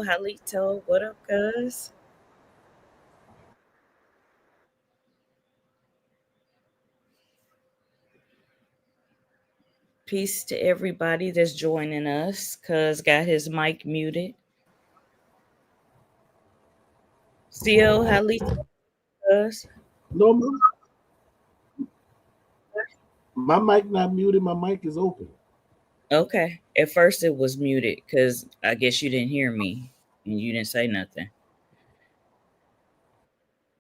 Halito, what up, cuz? Peace to everybody that's joining us. Cuz got his mic muted. CO, Halito, cuz. No, my mic not muted. My mic is open. Okay. At first it was muted because I guess you didn't hear me and you didn't say nothing.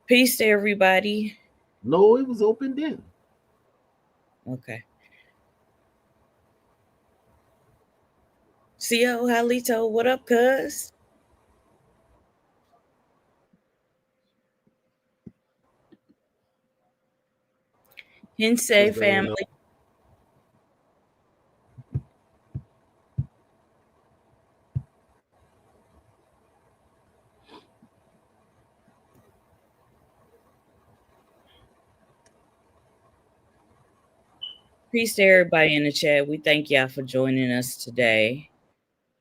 Peace to everybody. No, it was open then. Okay. CO, Halito, what up, cuz? Hinsei What's going on? family. Peace to everybody in the chat. We thank y'all for joining us today.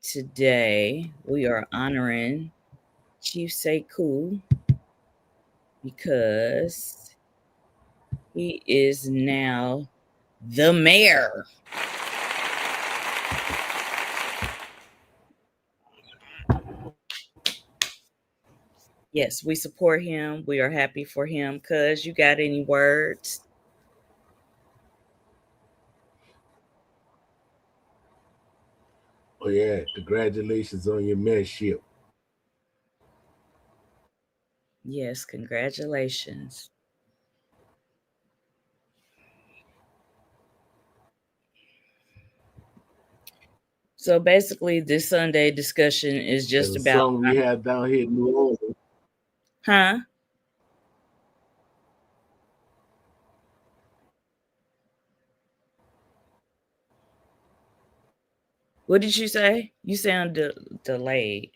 Today, we are honoring Chief Sekhu because he is now the mayor. Yes, we support him. We are happy for him. Cuz, you got any words? Oh yeah, congratulations on your mayorship. Yes, congratulations. So basically, this Sunday discussion is There's just a about, song we had down here in New Orleans. huh? What did you say? You sound delayed.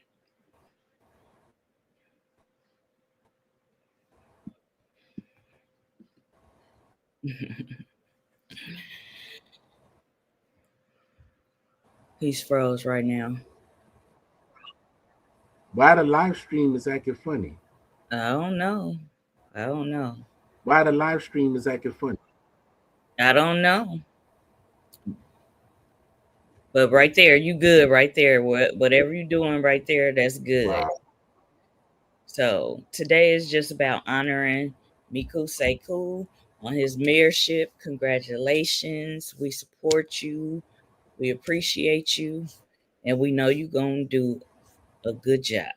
He's froze right now. Why the live stream is acting funny? I don't know. I don't know. Why the live stream is acting funny? I don't know. But right there, you good right there. Whatever you're doing right there, that's good. Wow. So today is just about honoring Mico Sekhu on his mayorship. Congratulations. We support you. We appreciate you. And we know you're going to do a good job.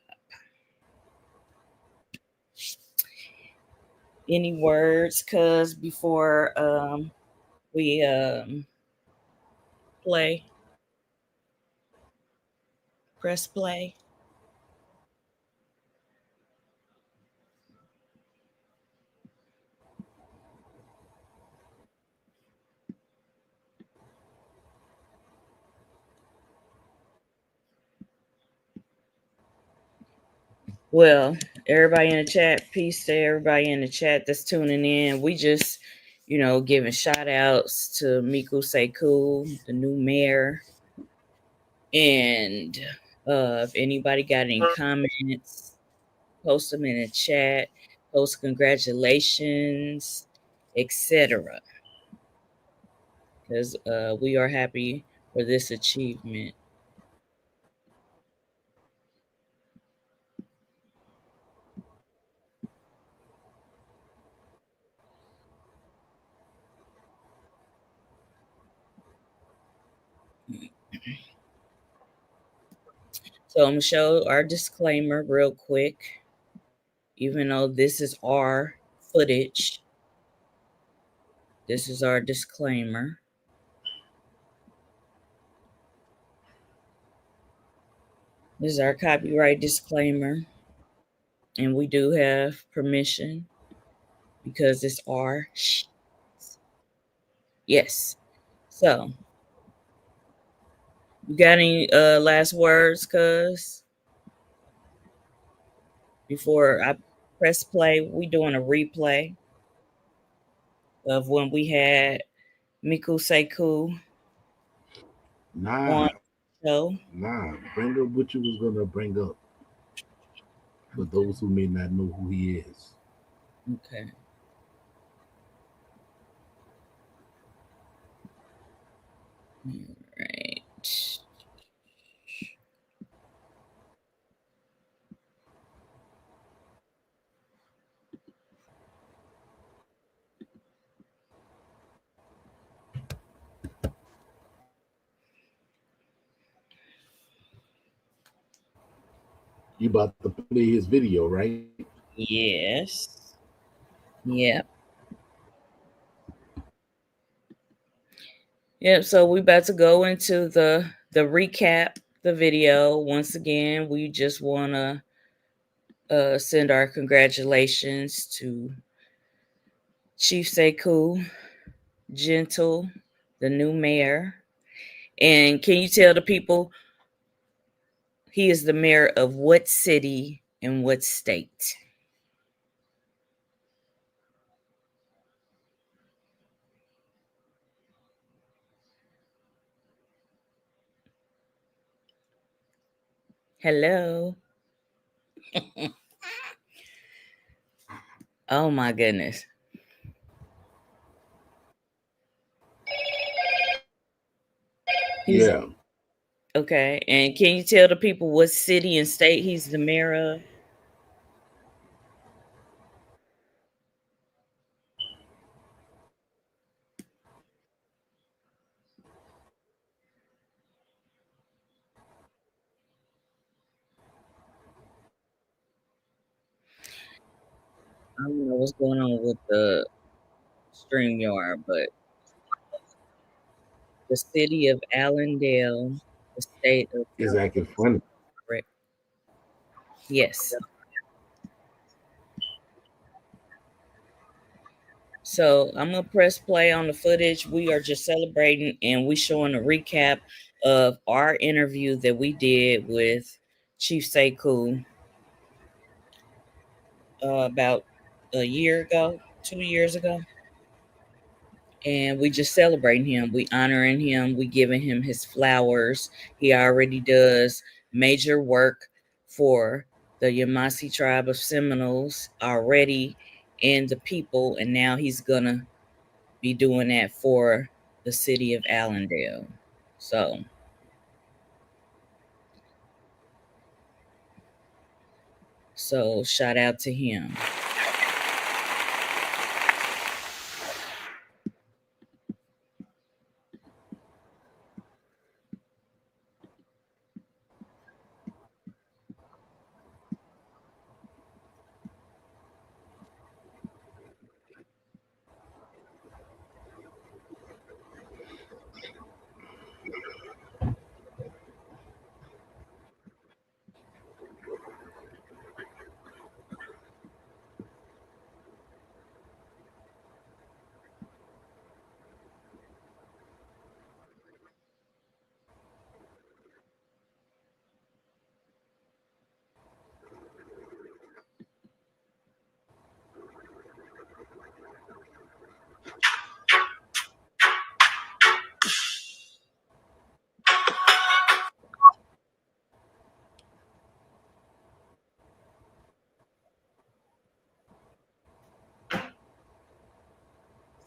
Any words, cuz, before we play? Press play. Well, everybody in the chat, peace to everybody in the chat that's tuning in. We just, giving shout outs to Mico Sekhu, the new mayor. And if anybody got any comments, post them in the chat, post congratulations, etc. Because we are happy for this achievement. So I'm going to show our disclaimer real quick. Even though this is our footage, this is our disclaimer. This is our copyright disclaimer. And we do have permission because it's our Yes. So, you got any last words, cuz? Before I press play, we doing a replay of when we had Mico Sekhu on Nah, the show. nah. Bring up what you was gonna bring up. but those who may not know who he is. Okay. All right. You about to play his video, right? Yes. Yep. Yep. So we about to go into the recap, the video. Once again, we just wanna send our congratulations to Chief Sekhu Gentle, the new mayor. And can you tell the people he is the mayor of what city and what state? Hello. Oh my goodness. He's Yeah. okay. And can you tell the people what city and state he's the mayor of? I don't know what's going on with the StreamYard, but the city of Allendale, the state of It's acting funny. correct. Yes. So I'm gonna press play on the footage. We are just celebrating and we showing a recap of our interview that we did with Chief Sekhu about a year ago, 2 years ago. And we just celebrating him. We honoring him. We giving him his flowers. He already does major work for the Yamasee tribe of Seminoles already and the people, and now he's gonna be doing that for the city of Allendale. So shout out to him.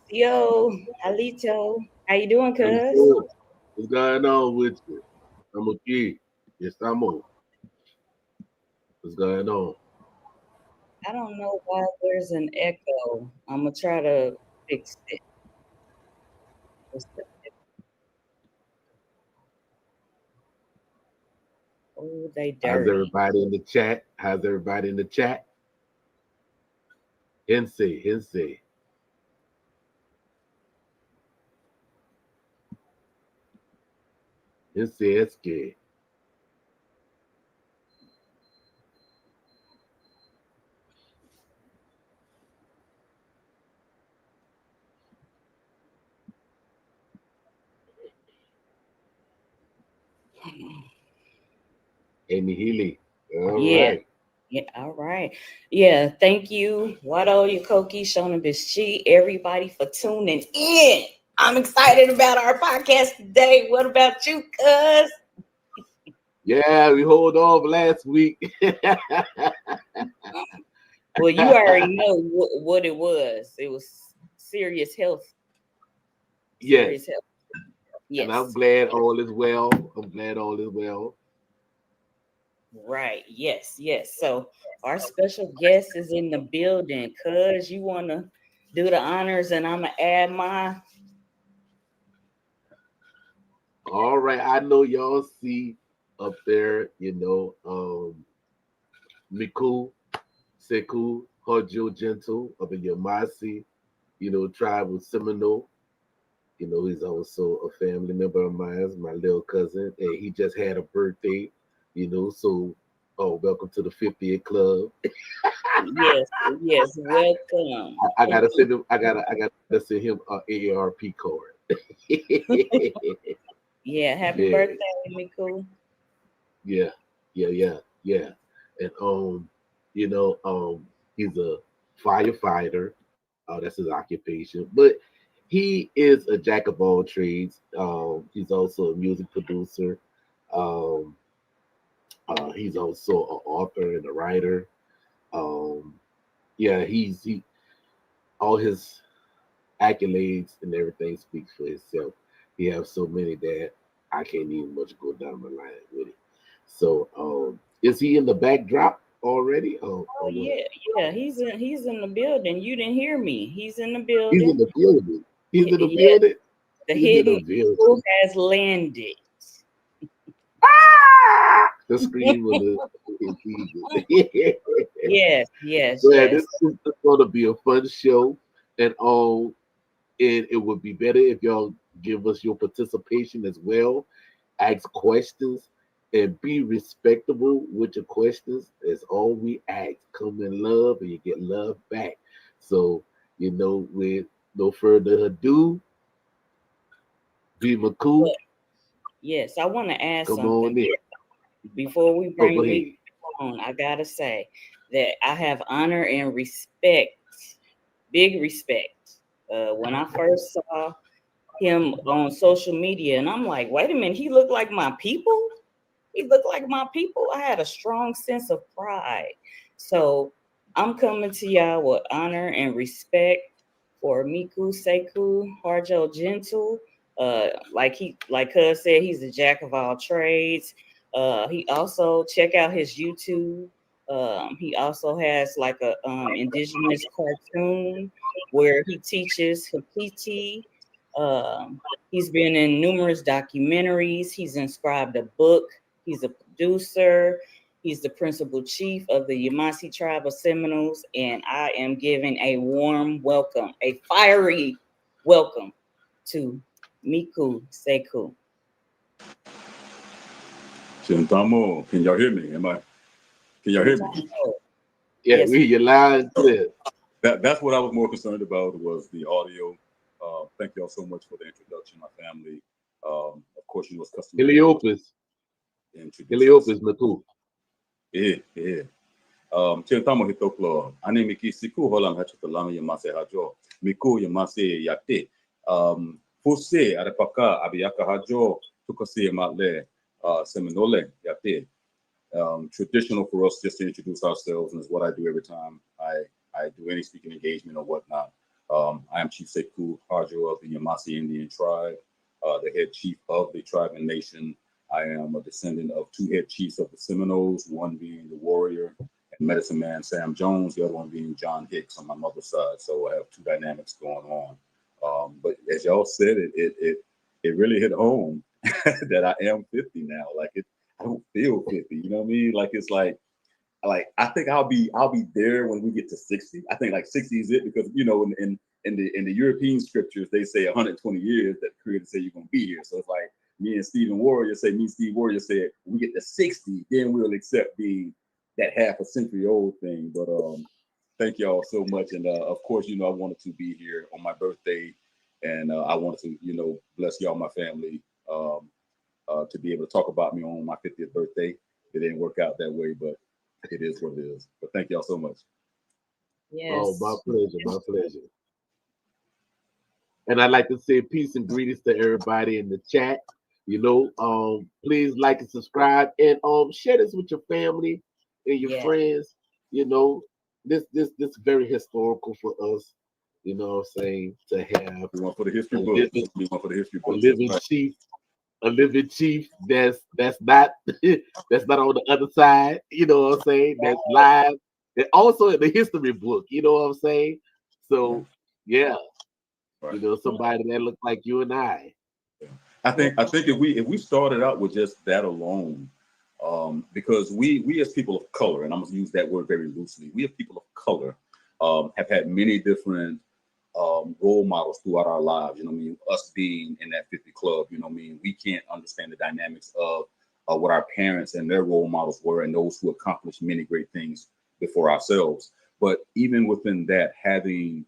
Yo, Alito, how you doing, I'm cuz? good. What's going on with you? I'm okay. Yes, I'm on. What's going on? I don't know why there's an echo. I'm gonna try to fix it. Oh, they How's dirty. everybody in the chat? How's everybody in the chat? Hense, Hense. Hense Eske. Amy Healy. All Yeah. right. Yeah, all right. Yeah, thank you, Wado Yukoki, Shona Bishi, everybody for tuning in. I'm excited about our podcast today. What about you, cuz? Yeah, we hold off last week. Well, you already know what it was. It was serious health. Yes, Serious health. and I'm Yes. glad all is well. I'm glad all is well. Right. Yes. Yes. So our special guest is in the building. Cuz you want to do the honors, and I'm gonna add my. All right, I know y'all see up there, Mico, Sekhu, Hadjo-Gentle of the Yamasi, tribe of Seminole. He's also a family member of mine, my little cousin, and he just had a birthday, so welcome to the 50th club. Yes. Yes. Welcome. I gotta send him I gotta send him an AARP card. Yeah. Happy Yeah, birthday, Mico. yeah, yeah. And he's a firefighter. That's his occupation. But he is a jack of all trades. He's also a music producer. Um, he's also an author and a writer. Um, yeah, he all his accolades and everything speaks for itself. He has so many that I can't even much go down the line with it. So, is he in the backdrop already? Oh Or what? yeah. Yeah. He's in the building. You didn't hear me. He's in the He's in building. the building. He's in the Yeah. building. The He's in the hidden building. eagle has landed. The scream of the eagle. Yes. Yes. Yeah, this Yes. is going to be a fun show, and and it would be better if y'all give us your participation as well. Ask questions and be respectable with your questions. That's all we ask. Come in love, and you get love back. So with no further ado, be Maku, Yes. I want to add come something on in. before we Oh, go bring ahead. Meek on. I gotta say that I have honor and respect, big respect. When I first saw him on social media, and I'm like, wait a minute, he looked like my people. He looked like my people. I had a strong sense of pride. So I'm coming to y'all with honor and respect for Miku Sekhu Hadjo-Gentle. Like Cuz said, he's a jack of all trades. He also check out his YouTube. He also has like a indigenous cartoon where he teaches Hapiti. He's been in numerous documentaries. He's inscribed a book. He's a producer. He's the principal chief of the Yamasee tribe of Seminoles, and I am giving a warm welcome, a fiery welcome to Miku Sekhu. Chintamo, can y'all hear me? Can y'all hear me? Yeah, Yes. we hear you loud and clear. That's what I was more concerned about was the audio. Thank y'all so much for the introduction, my family. Of course, you know it's customary Heliopus. to introduce Heliopus Maku. Yeah. Chintamo hitoklo. Ani miki siku holam hachutalami yamase hajo. Miku yamase yate. Fuse arepaka abiyaka hajo tukasi matle seminole yate. Traditional for us just to introduce ourselves, and it's what I do every time I do any speaking engagement or whatnot. I am Chief Sekhu Hadjo of the Yamasee Indian tribe, the head chief of the tribe and nation. I am a descendant of two head chiefs of the Seminoles, one being the warrior and medicine man Sam Jones, the other one being John Hicks on my mother's side. So I have two dynamics going on. But as y'all said, it really hit home that I am 50 now. Like I don't feel 50. You know what I mean? Like it's like I think I'll be there when we get to 60. I think like 60 is it because in the European scriptures they say 120 years that the creator say you're gonna be here. So it's like me and Steve Warrior said when we get to 60, then we'll accept being that half a century old thing. But thank y'all so much. And of course, I wanted to be here on my birthday, and I wanted to, bless y'all, my family. To be able to talk about me on my 50th birthday. It didn't work out that way, but it is what it is. But thank y'all so much. Oh, Yes. my pleasure, my pleasure. And I'd like to say peace and greetings to everybody in the chat. Please like and subscribe, and share this with your family and your Yeah. friends. You know, this is very historical for us. You know what I'm saying? To have We want for the history a books. living, We want for the history a books. That's living right. chief, a living chief that's not that's not on the other side. You know what I'm saying? That's live, and also in the history book. You know what I'm saying? So yeah, Right. somebody that look like you and I. I think if we started out with just that alone, because we as people of color, and I'm gonna use that word very loosely, we as people of color have had many different role models throughout our lives. You know what I mean? Us being in that 50 club, you know what I mean? We can't understand the dynamics of what our parents and their role models were, and those who accomplished many great things before ourselves. But even within that, having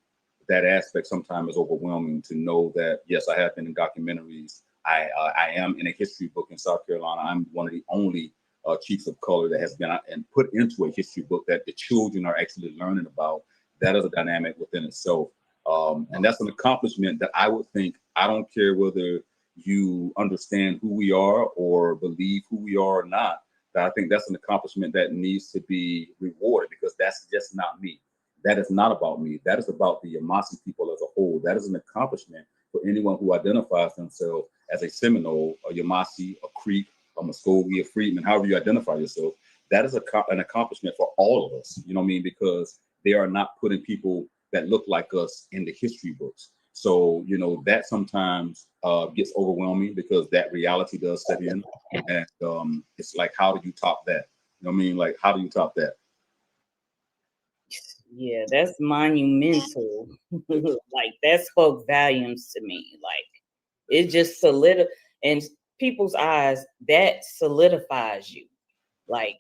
that aspect sometimes is overwhelming to know that, yes, I have been in documentaries. I am in a history book in South Carolina. I'm one of the only chiefs of color that has been and put into a history book that the children are actually learning about. That is a dynamic within itself. And that's an accomplishment that I would think, I don't care whether you understand who we are or believe who we are or not, that I think that's an accomplishment that needs to be rewarded, because that's just not me. That is not about me. That is about the Yamasee people as a whole. That is an accomplishment for anyone who identifies themselves as a Seminole, a Yamasee, a Creek, a Muskogee, a Freedman, however you identify yourself. That is an accomplishment for all of us, you know what I mean? Because they are not putting people that look like us in the history books. So, that sometimes gets overwhelming, because that reality does set in. And it's like, how do you top that? You know what I mean? Like, how do you top that? Yeah, that's monumental. Like that spoke volumes to me. Like it just in people's eyes, that solidifies you. Like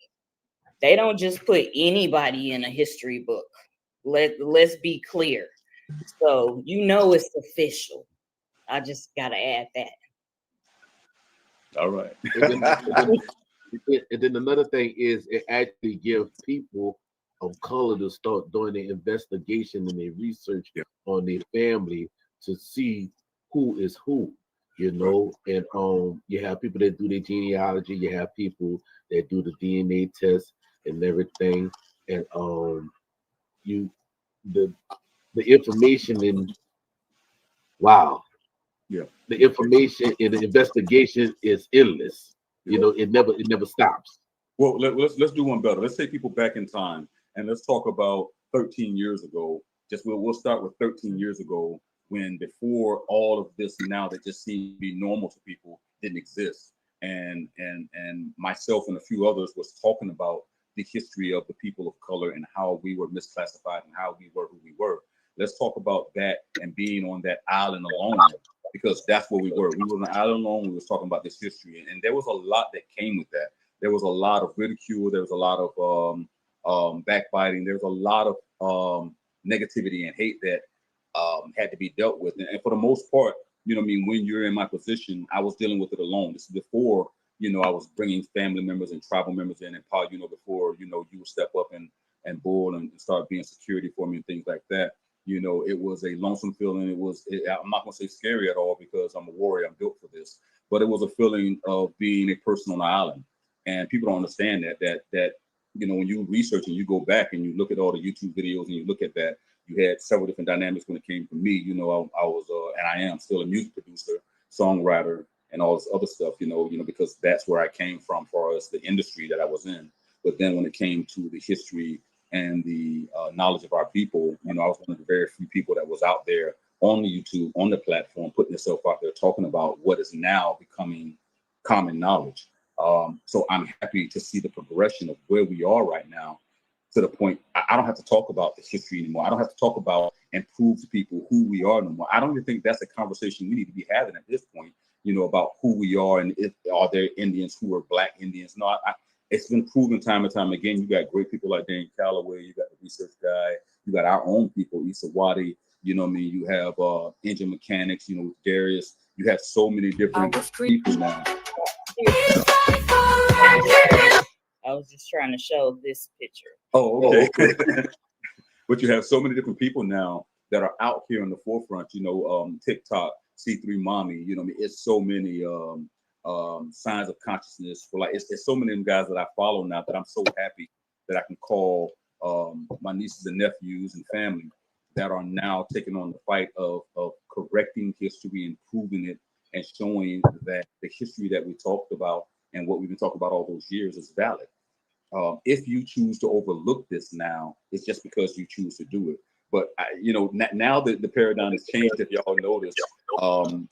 they don't just put anybody in a history book. Let's be clear. So it's official. I just gotta add that. All right. And then another thing is, it actually gives people of color to start doing their investigation and their research Yeah. on their family to see who is who, Right. And you have people that do their genealogy, you have people that do the DNA test and everything, and you the information in wow, Yeah. the information in the investigation is endless. Yeah. It never stops. Well, let's do one better. Let's take people back in time, and let's talk about 13 years ago. Just we'll start with 13 years ago, when before all of this now that just seemed to be normal to people didn't exist. And myself and a few others was talking about the history of the people of color and how we were misclassified and how we were who we were. Let's talk about that and being on that island alone, because that's where we were. We were on an island alone. We was talking about this history, and there was a lot that came with that. There was a lot of ridicule. There was a lot of backbiting. There was a lot of negativity and hate that had to be dealt with. And for the most part, you know what I mean, when you're in my position, I was dealing with it alone. This is before, I was bringing family members and tribal members in, and probably, before, you would step up and bull and start being security for me and things like that. It was a lonesome feeling. I'm not going to say scary at all, because I'm a warrior. I'm built for this. But it was a feeling of being a person on the island. And people don't understand that when you research and you go back and you look at all the YouTube videos and you look at that, you had several different dynamics when it came to me. I was and I am still a music producer, songwriter, and all this other stuff. Because that's where I came from, for us, the industry that I was in. But then when it came to the history and the knowledge of our people, I was one of the very few people that was out there on the YouTube, on the platform, putting itself out there, talking about what is now becoming common knowledge. So I'm happy to see the progression of where we are right now, to the point I don't have to talk about this history anymore. I don't have to talk about and prove to people who we are no more. I don't even think that's a conversation we need to be having at this point, about who we are and if are there Indians who are Black Indians. No, it's been proven time and time again. You got great people like Dan Calloway, you got the research guy, you got our own people, Issa Wadi, you know what I mean? You have engine mechanics, Darius. You have so many different people now. I was just trying to show this picture. Oh, okay. But you have so many different people now that are out here in the forefront. TikTok, C3 Mommy. It's so many Signs of Consciousness. For like, it's so many of them guys that I follow now that I'm so happy that I can call my nieces and nephews and family that are now taking on the fight of correcting history and proving it and showing that the history that we talked about and what we've been talking about all those years is valid. If you choose to overlook this now, it's just because you choose to do it. But now that the paradigm has changed, if y'all noticed,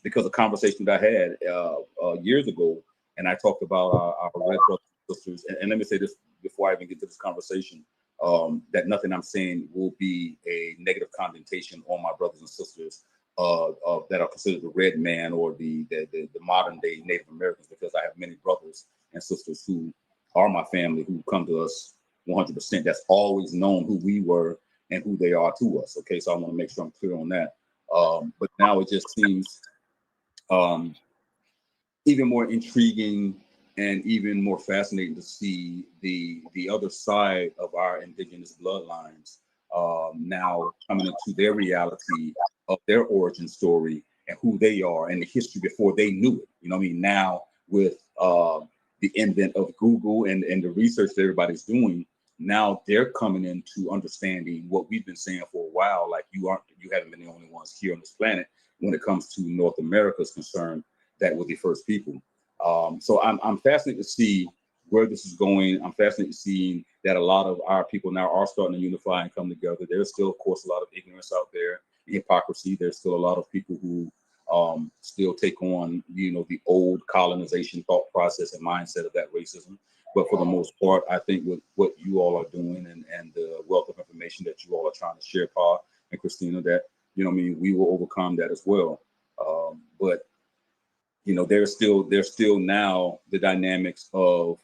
because of conversation that I had years ago, and I talked about our red brothers and sisters. And let me say this before I even get to this conversation, that nothing I'm saying will be a negative connotation on my brothers and sisters that are considered the red man or the modern day Native Americans, because I have many brothers and sisters who are my family who come to us 100%. That's always known who we were and who they are to us. Okay, so I want to make sure I'm clear on that. But now it just seems even more intriguing and even more fascinating to see the other side of our indigenous bloodlines now coming into their reality of their origin story and who they are and the history before they knew it. You know what I mean? Now with the invent of Google and the research that everybody's doing, now they're coming into understanding what we've been saying for a while. Like you haven't been the only ones here on this planet when it comes to North America's concern, that we're the first people. So I'm fascinated to see where this is going. I'm fascinated to see that a lot of our people now are starting to unify and come together. There's still, of course, a lot of ignorance out there, hypocrisy. There's still a lot of people who still take on, the old colonization thought process and mindset of that racism. But for the most part, I think with what you all are doing and the wealth of information that you all are trying to share, Pa and Christina, that, we will overcome that as well. But there's still now the dynamics of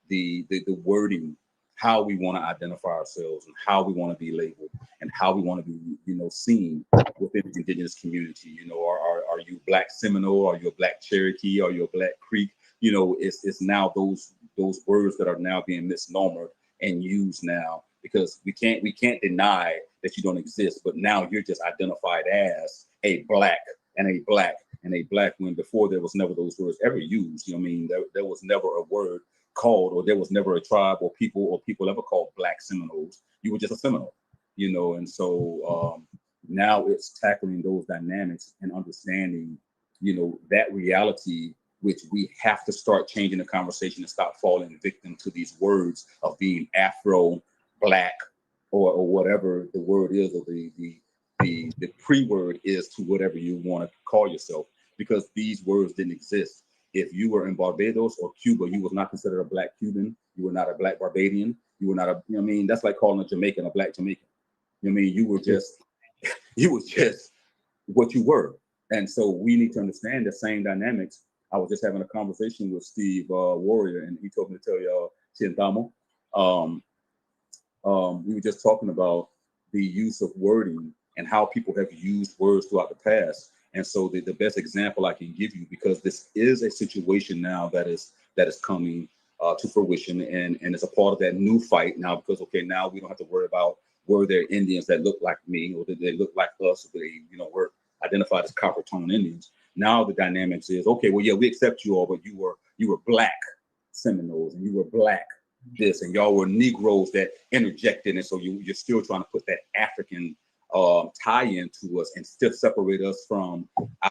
the wording, how we want to identify ourselves and how we want to be labeled and how we want to be, seen within the indigenous community. Are you Black Seminole? Are you a Black Cherokee? Are you a Black Creek? It's now those words that are now being misnomered and used now, because we can't deny that you don't exist, but now you're just identified as a Black and a Black and a Black, when before there was never those words ever used. There was never a word called, or there was never a tribe or people ever called Black Seminoles. You were just a Seminole, and so now it's tackling those dynamics and understanding, that reality, which we have to start changing the conversation and stop falling victim to these words of being Afro, Black, or whatever the word is, or the pre-word is to whatever you want to call yourself, because these words didn't exist. If you were in Barbados or Cuba, you was not considered a Black Cuban. You were not a Black Barbadian. You were not a, that's like calling a Jamaican a Black Jamaican. You were just what you were. And so we need to understand the same dynamics. I was just having a conversation with Steve Warrior, and he told me to tell y'all, Chintamo. We were just talking about the use of wording and how people have used words throughout the past. And so the best example I can give you, because this is a situation now that is coming to fruition, and it's a part of that new fight now, because now we don't have to worry about were there Indians that look like me, or did they look like us, or they were identified as copper tone Indians. Now the dynamics is, we accept you all, but you were Black Seminoles, and you were Black this, and y'all were Negroes that interjected, and so you're still trying to put that African tie into us and still separate us from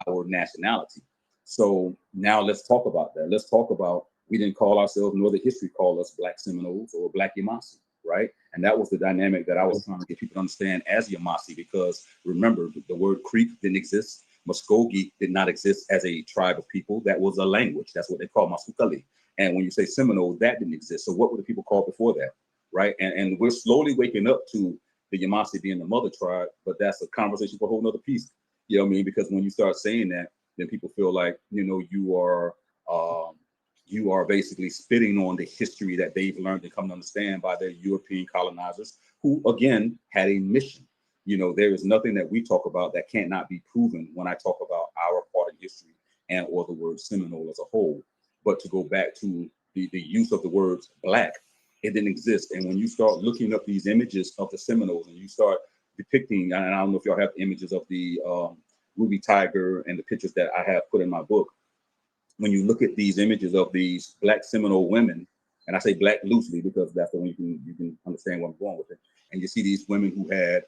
our nationality. So now let's talk about that. Let's talk about, we didn't call ourselves, nor the history called us Black Seminoles or Black Yamasi, right? And that was the dynamic that I was trying to get people to understand as Yamasi, because remember, the word Creek didn't exist. Muskogee did not exist as a tribe of people. That was a language. That's what they call Masukali. And when you say Seminole, that didn't exist. So what were the people called before that, right? And we're slowly waking up to the Yamasi being the mother tribe, but that's a conversation for a whole nother piece. You know what I mean? Because when you start saying that, then people feel like, you are basically spitting on the history that they've learned and come to understand by their European colonizers, who again had a mission. There is nothing that we talk about that cannot be proven when I talk about our part in history and or the word Seminole as a whole. But to go back to the use of the words Black, it didn't exist. And when you start looking up these images of the Seminoles and you start depicting, and I don't know if y'all have images of the Ruby Tiger and the pictures that I have put in my book, when you look at these images of these Black Seminole women, and I say Black loosely because that's the way you can understand where I'm going with it. And you see these women who had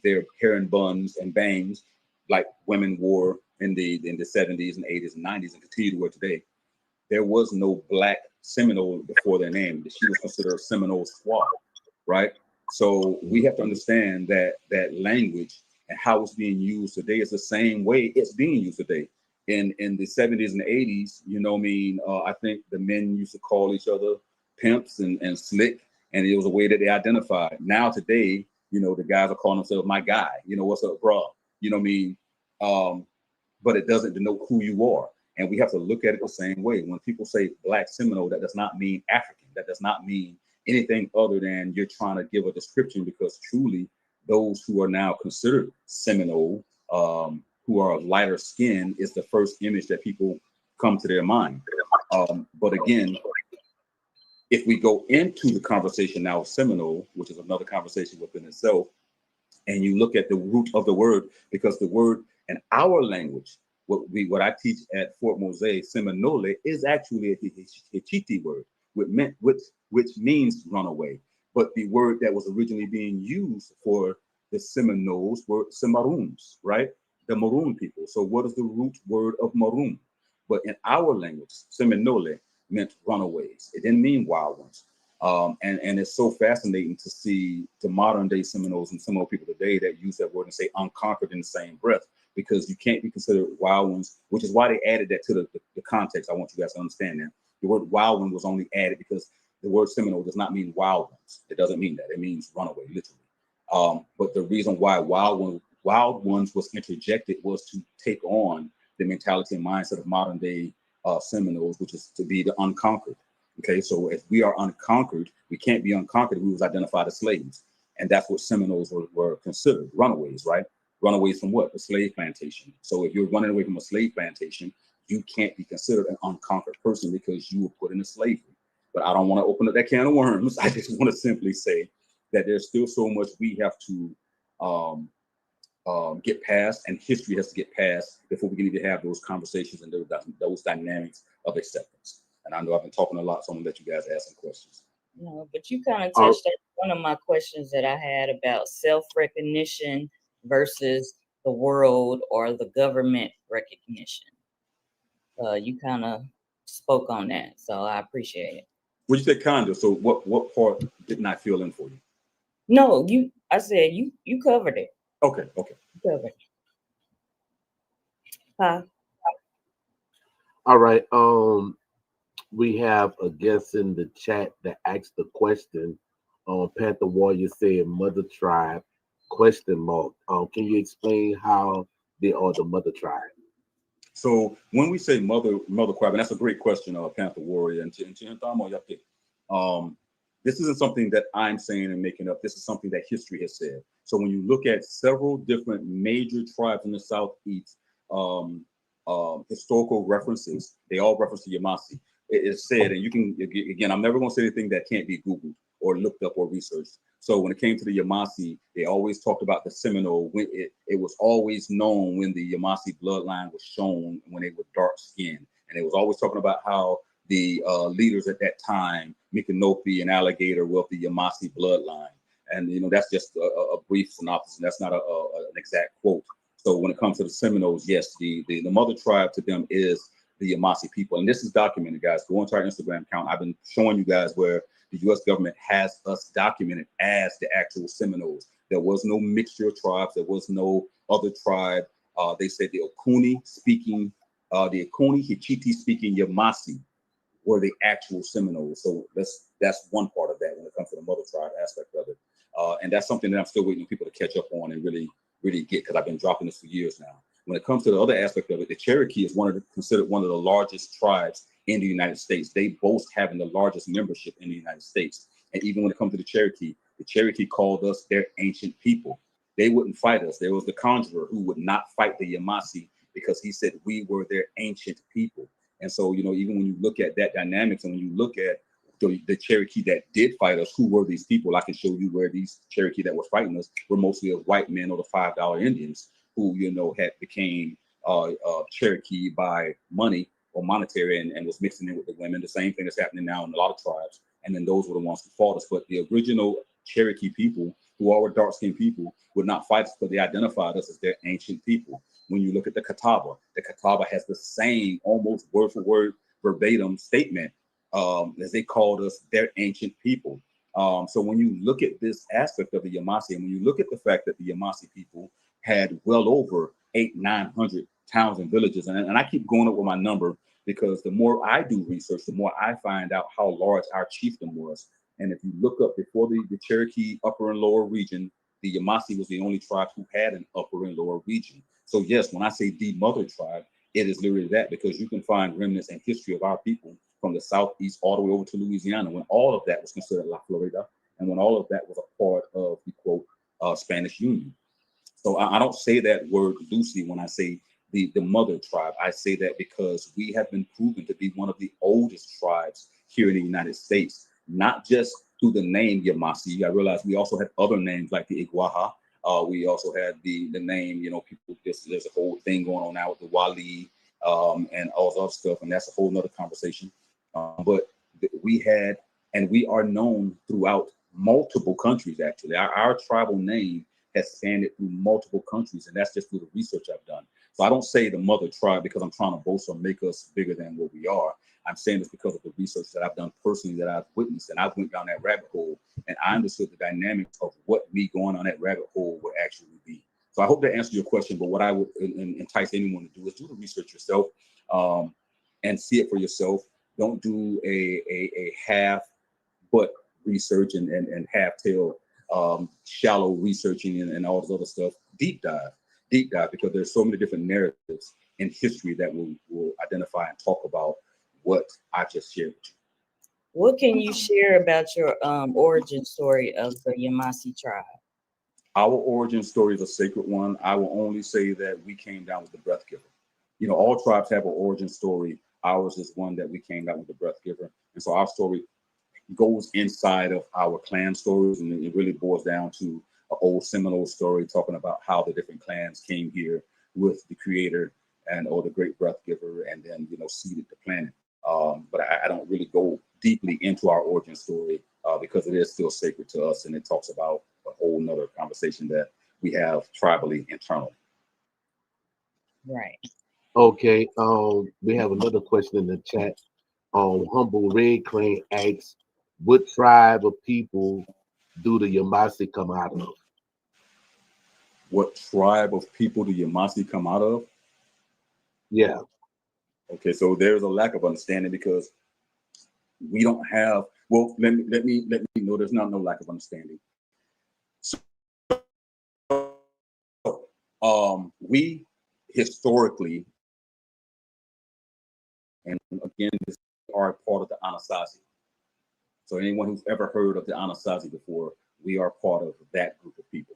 their hair in buns and bangs, like women wore in the 70s and 80s and 90s, and continue to wear today. There was no Black Seminole before their name. She was considered a Seminole squaw, right? So we have to understand that language and how it's being used today is the same way it's being used today. In the 70s and 80s, you know what I mean? I think the men used to call each other pimps and slick, and it was a way that they identified. Now today, you know, the guys are calling themselves my guy. You know, what's up, bro? You know what I mean? But it doesn't denote who you are. And we have to look at it the same way. When people say Black Seminole, that does not mean African. That does not mean anything other than you're trying to give a description, because truly those who are now considered Seminole, who are of lighter skin, is the first image that people come to their mind. But again, if we go into the conversation now of Seminole, which is another conversation within itself, and you look at the root of the word, because the word in our language, what I teach at Fort Mose, Seminole, is actually a Hichiti word, which means runaway. But the word that was originally being used for the Seminoles were Semaroons, right? The Maroon people. So what is the root word of Maroon? But in our language, Seminole meant runaways. It didn't mean wild ones. And it's so fascinating to see the modern day Seminoles and Seminole people today that use that word and say unconquered in the same breath, because you can't be considered wild ones, which is why they added that to the context. I want you guys to understand that. The word wild one was only added because the word Seminole does not mean wild ones. It doesn't mean that. It means runaway, literally. But the reason why wild ones was interjected was to take on the mentality and mindset of modern day Seminoles, which is to be the unconquered. Okay, so if we are unconquered, we can't be unconquered. We was identified as slaves, and that's what Seminoles were considered, runaways, right? Runaways from what? A slave plantation. So if you're running away from a slave plantation, you can't be considered an unconquered person because you were put into slavery. But I don't want to open up that can of worms. I just want to simply say that there's still so much we have to get past, and history has to get past before we can even have those conversations and those dynamics of acceptance. And I know I've been talking a lot, so I'm gonna let you guys ask some questions. No, but you kind of touched on one of my questions that I had about self-recognition versus the world or the government recognition. You kind of spoke on that, so I appreciate it. Would you say kinda? So what part did not fill in for you? No, I said you covered it. Okay. You covered it. Huh? All right. We have a guest in the chat that asked the question. Panther Warrior said Mother Tribe, ? Can you explain how they are the Mother Tribe? So when we say mother tribe, and that's a great question, Panther Warrior, and this isn't something that I'm saying and making up. This is something that history has said. So when you look at several different major tribes in the Southeast, historical references, they all reference to Yamasi. It is said, and you can, again, I'm never going to say anything that can't be Googled or looked up or researched. So when it came to the Yamasi, they always talked about the Seminole. It was always known when the Yamasi bloodline was shown when they were dark skinned. And it was always talking about how the leaders at that time, Mico and Alligator, were of the Yamasi bloodline. And, you know, that's just a brief synopsis, and that's not an exact quote. So when it comes to the Seminoles, yes, the mother tribe to them is the Yamasi people. And this is documented, guys. Go into our Instagram account. I've been showing you guys where the U.S. government has us documented as the actual Seminoles. There was no mixture of tribes. There was no other tribe. They said the Oconee Hichiti speaking Yamasi were the actual Seminoles. So that's one part of that when it comes to the mother tribe aspect of it. And that's something that I'm still waiting for people to catch up on and really get, because I've been dropping this for years now. When it comes to the other aspect of it, the Cherokee is considered one of the largest tribes in the United States. They boast having the largest membership in the United States. And even when it comes to the Cherokee called us their ancient people. They wouldn't fight us. There was the conjurer who would not fight the Yamasi because he said we were their ancient people. And so, you know, even when you look at that dynamics and when you look at the Cherokee that did fight us, who were these people? I can show you where these Cherokee that were fighting us were mostly of white men or the $5 Indians who, you know, had became Cherokee by money or monetary and was mixing in with the women. The same thing that's happening now in a lot of tribes. And then those were the ones who fought us. But the original Cherokee people, who are dark-skinned people, would not fight us, but they identified us as their ancient people. When you look at the Catawba has the same, almost word for word, verbatim statement, as they called us their ancient people. So when you look at this aspect of the Yamasee, and when you look at the fact that the Yamasee people had well over 800-900 towns and villages, and I keep going up with my number because the more I do research, the more I find out how large our chiefdom was. And if you look up before the Cherokee upper and lower region, the Yamasee was the only tribe who had an upper and lower region. So yes, when I say the mother tribe, it is literally that, because you can find remnants and history of our people from the southeast all the way over to Louisiana, when all of that was considered La Florida, and when all of that was a part of the quote Spanish Union. So I don't say that word loosely when I say the mother tribe. I say that because we have been proven to be one of the oldest tribes here in the United States, not just through the name Yamasee. You gotta realize we also had other names like the Iguaha. We also had the name, people, there's a whole thing going on now with the Wali and all that other stuff, and that's a whole nother conversation. But we had, and we are known throughout multiple countries, actually. Our tribal name has spanned it through multiple countries, and that's just through the research I've done. So I don't say the mother tribe because I'm trying to boast or make us bigger than what we are. I'm saying this because of the research that I've done personally, that I've witnessed, and I went down that rabbit hole, and I understood the dynamics of what me going on that rabbit hole would actually be. So I hope that answered your question, but what I would entice anyone to do is do the research yourself, and see it for yourself. Don't do a half but research and half tail shallow researching and all this other stuff. Deep dive, because there's so many different narratives in history that will identify and talk about what I just shared with you. What can you share about your origin story of the Yamasee tribe? Our origin story is a sacred one. I will only say that we came down with the breath giver. All tribes have an origin story. Ours is one that we came down with the breath giver. And so our story goes inside of our clan stories, and it really boils down to an old Seminole story talking about how the different clans came here with the creator or the great breath giver, and then seeded the planet. But I don't really go deeply into our origin story because it is still sacred to us, and it talks about a whole nother conversation that we have tribally internally. Right. Okay. We have another question in the chat. Humble Red Crane asks, what tribe of people do the Yamasee come out of? What tribe of people do Yamasee come out of? Yeah. Okay, so there's a lack of understanding because we don't have. Well, let me know. There's not no lack of understanding. So, we historically, and again, this are part of the Anasazi. So anyone who's ever heard of the Anasazi before, we are part of that group of people,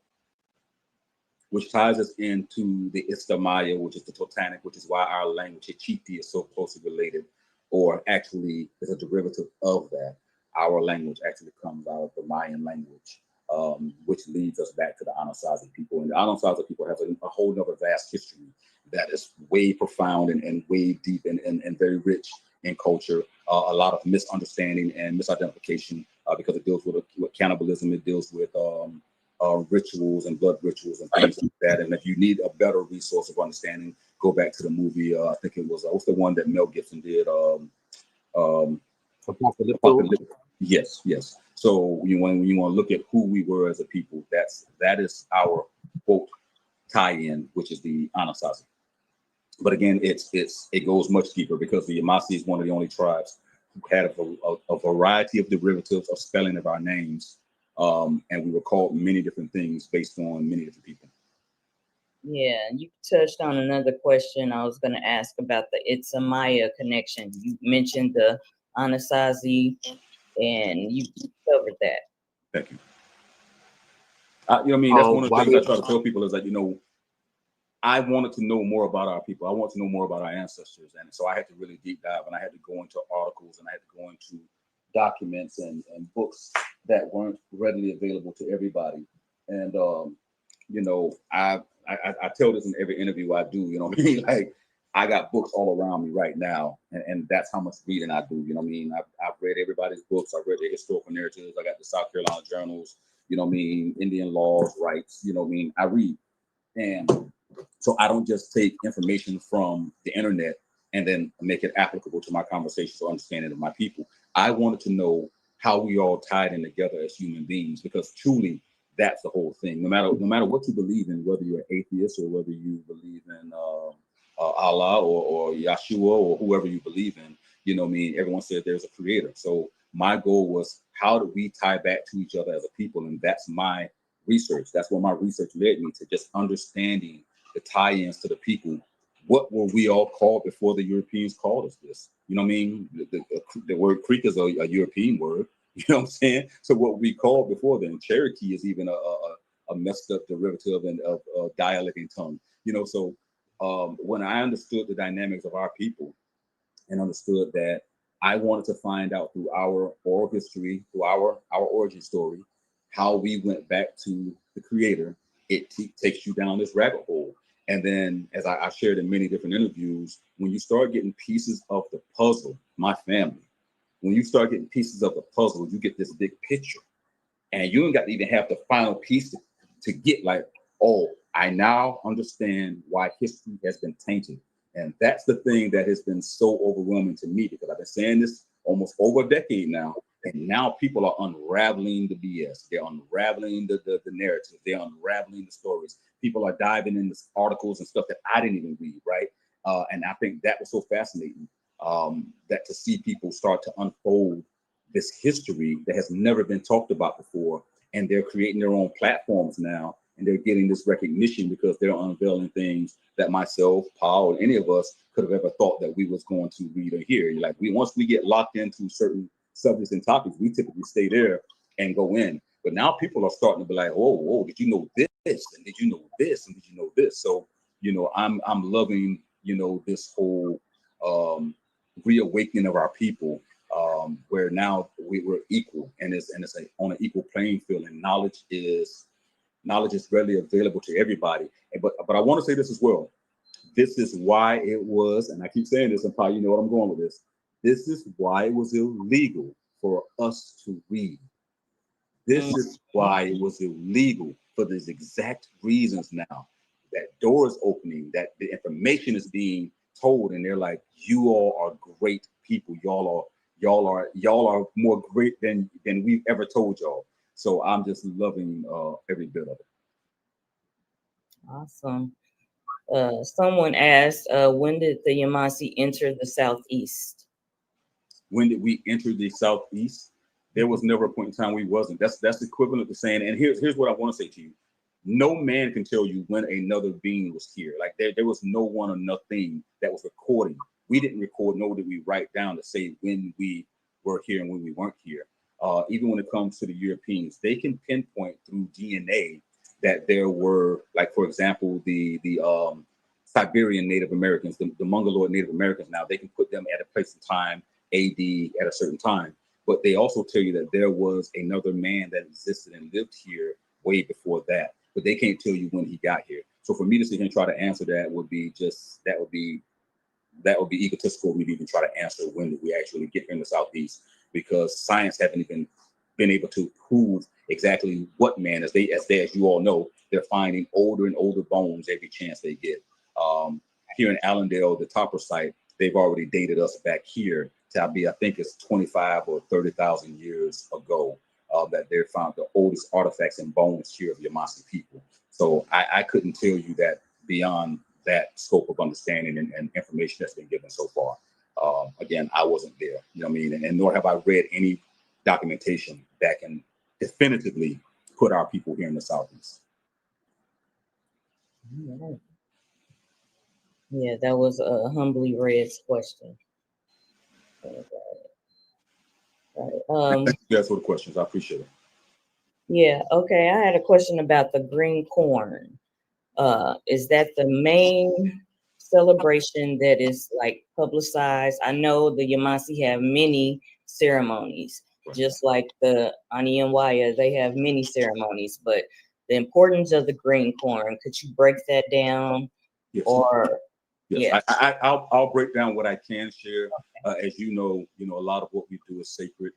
which ties us into the Istamaya, which is the Totanic, which is why our language, Hichiti, is so closely related, or actually is a derivative of that. Our language actually comes out of the Mayan language, which leads us back to the Anasazi people. And the Anasazi people have a whole other vast history that is way profound and way deep and very rich in culture. A lot of misunderstanding and misidentification because it deals with cannibalism. It deals with rituals and blood rituals and things like that. And if you need a better resource of understanding, go back to the movie. I think it was what's the one that Mel Gibson did? Apocalypto. Yes. So when you want to look at who we were as a people, that is our quote tie-in, which is the Anasazi. But again, it goes much deeper because the Yamasee is one of the only tribes who had a variety of derivatives of spelling of our names. And we were called many different things based on many different people. Yeah, you touched on another question I was going to ask about the Itsamaya connection. You mentioned the Anasazi, and you covered that. Thank you. That's one of the things I try to tell people is that, I wanted to know more about our people. I want to know more about our ancestors. And so I had to really deep dive, and I had to go into articles, and I had to go into documents and books that weren't readily available to everybody. And, I tell this in every interview I do, like I got books all around me right now, and that's how much reading I do. You know what I mean? I've read everybody's books. I've read their historical narratives. I got the South Carolina journals. You know what I mean? Indian laws, rights. You know what I mean? I read, and so I don't just take information from the internet and then make it applicable to my conversations or understanding of my people. I wanted to know how we all tied in together as human beings, because truly that's the whole thing. No matter what you believe in, whether you're an atheist or whether you believe in Allah or Yeshua or whoever you believe in, you know what I mean? Everyone says there's a creator. So my goal was, how do we tie back to each other as a people? And that's my research. That's where my research led me to, just understanding the tie-ins to the people. What were we all called before the Europeans called us this? You know what I mean? The word Creek is a European word. You know what I'm saying? So what we called before then, Cherokee is even a messed up derivative and of dialect and tongue. You know, so when I understood the dynamics of our people and understood that, I wanted to find out through our oral history, through our origin story, how we went back to the creator. It takes you down this rabbit hole. And then, as I shared in many different interviews, when you start getting pieces of the puzzle, my family, when you start getting pieces of the puzzle, you get this big picture. And you ain't got to even have the final piece to get like, oh, I now understand why history has been tainted. And that's the thing that has been so overwhelming to me, because I've been saying this almost over a decade now. And now people are unraveling the BS. They're unraveling the narrative. They're unraveling the stories. People are diving into articles and stuff that I didn't even read, right? And I think that was so fascinating, that to see people start to unfold this history that has never been talked about before. And they're creating their own platforms now. And they're getting this recognition because they're unveiling things that myself, Paul, and any of us could have ever thought that we was going to read or hear. Like, once we get locked into certain subjects and topics, we typically stay there and go in. But now people are starting to be like, whoa, did you know this? And did you know this? And did you know this? So, you know, I'm loving, you know, this whole reawakening of our people, where now we're equal, and it's on an equal playing field, and knowledge is readily available to everybody. But I want to say this as well. This is why it was, and I keep saying this, and probably you know what I'm going with this. This is why it was illegal for us to read. This is why it was illegal, for these exact reasons now. That door is opening, that the information is being told, and they're like, you all are great people. Y'all are more great than we've ever told y'all. So I'm just loving every bit of it. Awesome. Someone asked, when did the Yamasee enter the Southeast? When did we enter the Southeast? There was never a point in time we wasn't. That's equivalent to saying, and here's what I want to say to you. No man can tell you when another being was here. Like there was no one or nothing that was recording. We didn't record, nor did we write down to say when we were here and when we weren't here. Even when it comes to the Europeans, they can pinpoint through DNA that there were, like, for example, the Siberian Native Americans, the Mongoloid Native Americans. Now they can put them at a place and time, AD, at a certain time. But they also tell you that there was another man that existed and lived here way before that. But they can't tell you when he got here. So for me to sit here and try to answer that would be egotistical of me to even try to answer when did we actually get here in the Southeast, because science haven't even been able to prove exactly what man, as you all know, they're finding older and older bones every chance they get. Here in Allendale, the Topper site, they've already dated us back here to be, I think it's 25 or 30,000 years ago, that they found the oldest artifacts and bones here of Yamasee people. So I couldn't tell you that beyond that scope of understanding and information that's been given so far. Again, I wasn't there, you know what I mean? And nor have I read any documentation that can definitively put our people here in the Southeast. Right. Yeah, that was a Humbly Red's question. Right. Thank you guys for the questions. I appreciate it. Yeah, okay. I had a question about the green corn. Is that the main celebration that is like publicized? I know the Yamasee have many ceremonies, just like the Ani and Waya, they have many ceremonies, but the importance of the green corn, could you break that down? Yes. Or Yes, I'll break down what I can share. As you know, a lot of what we do is sacred.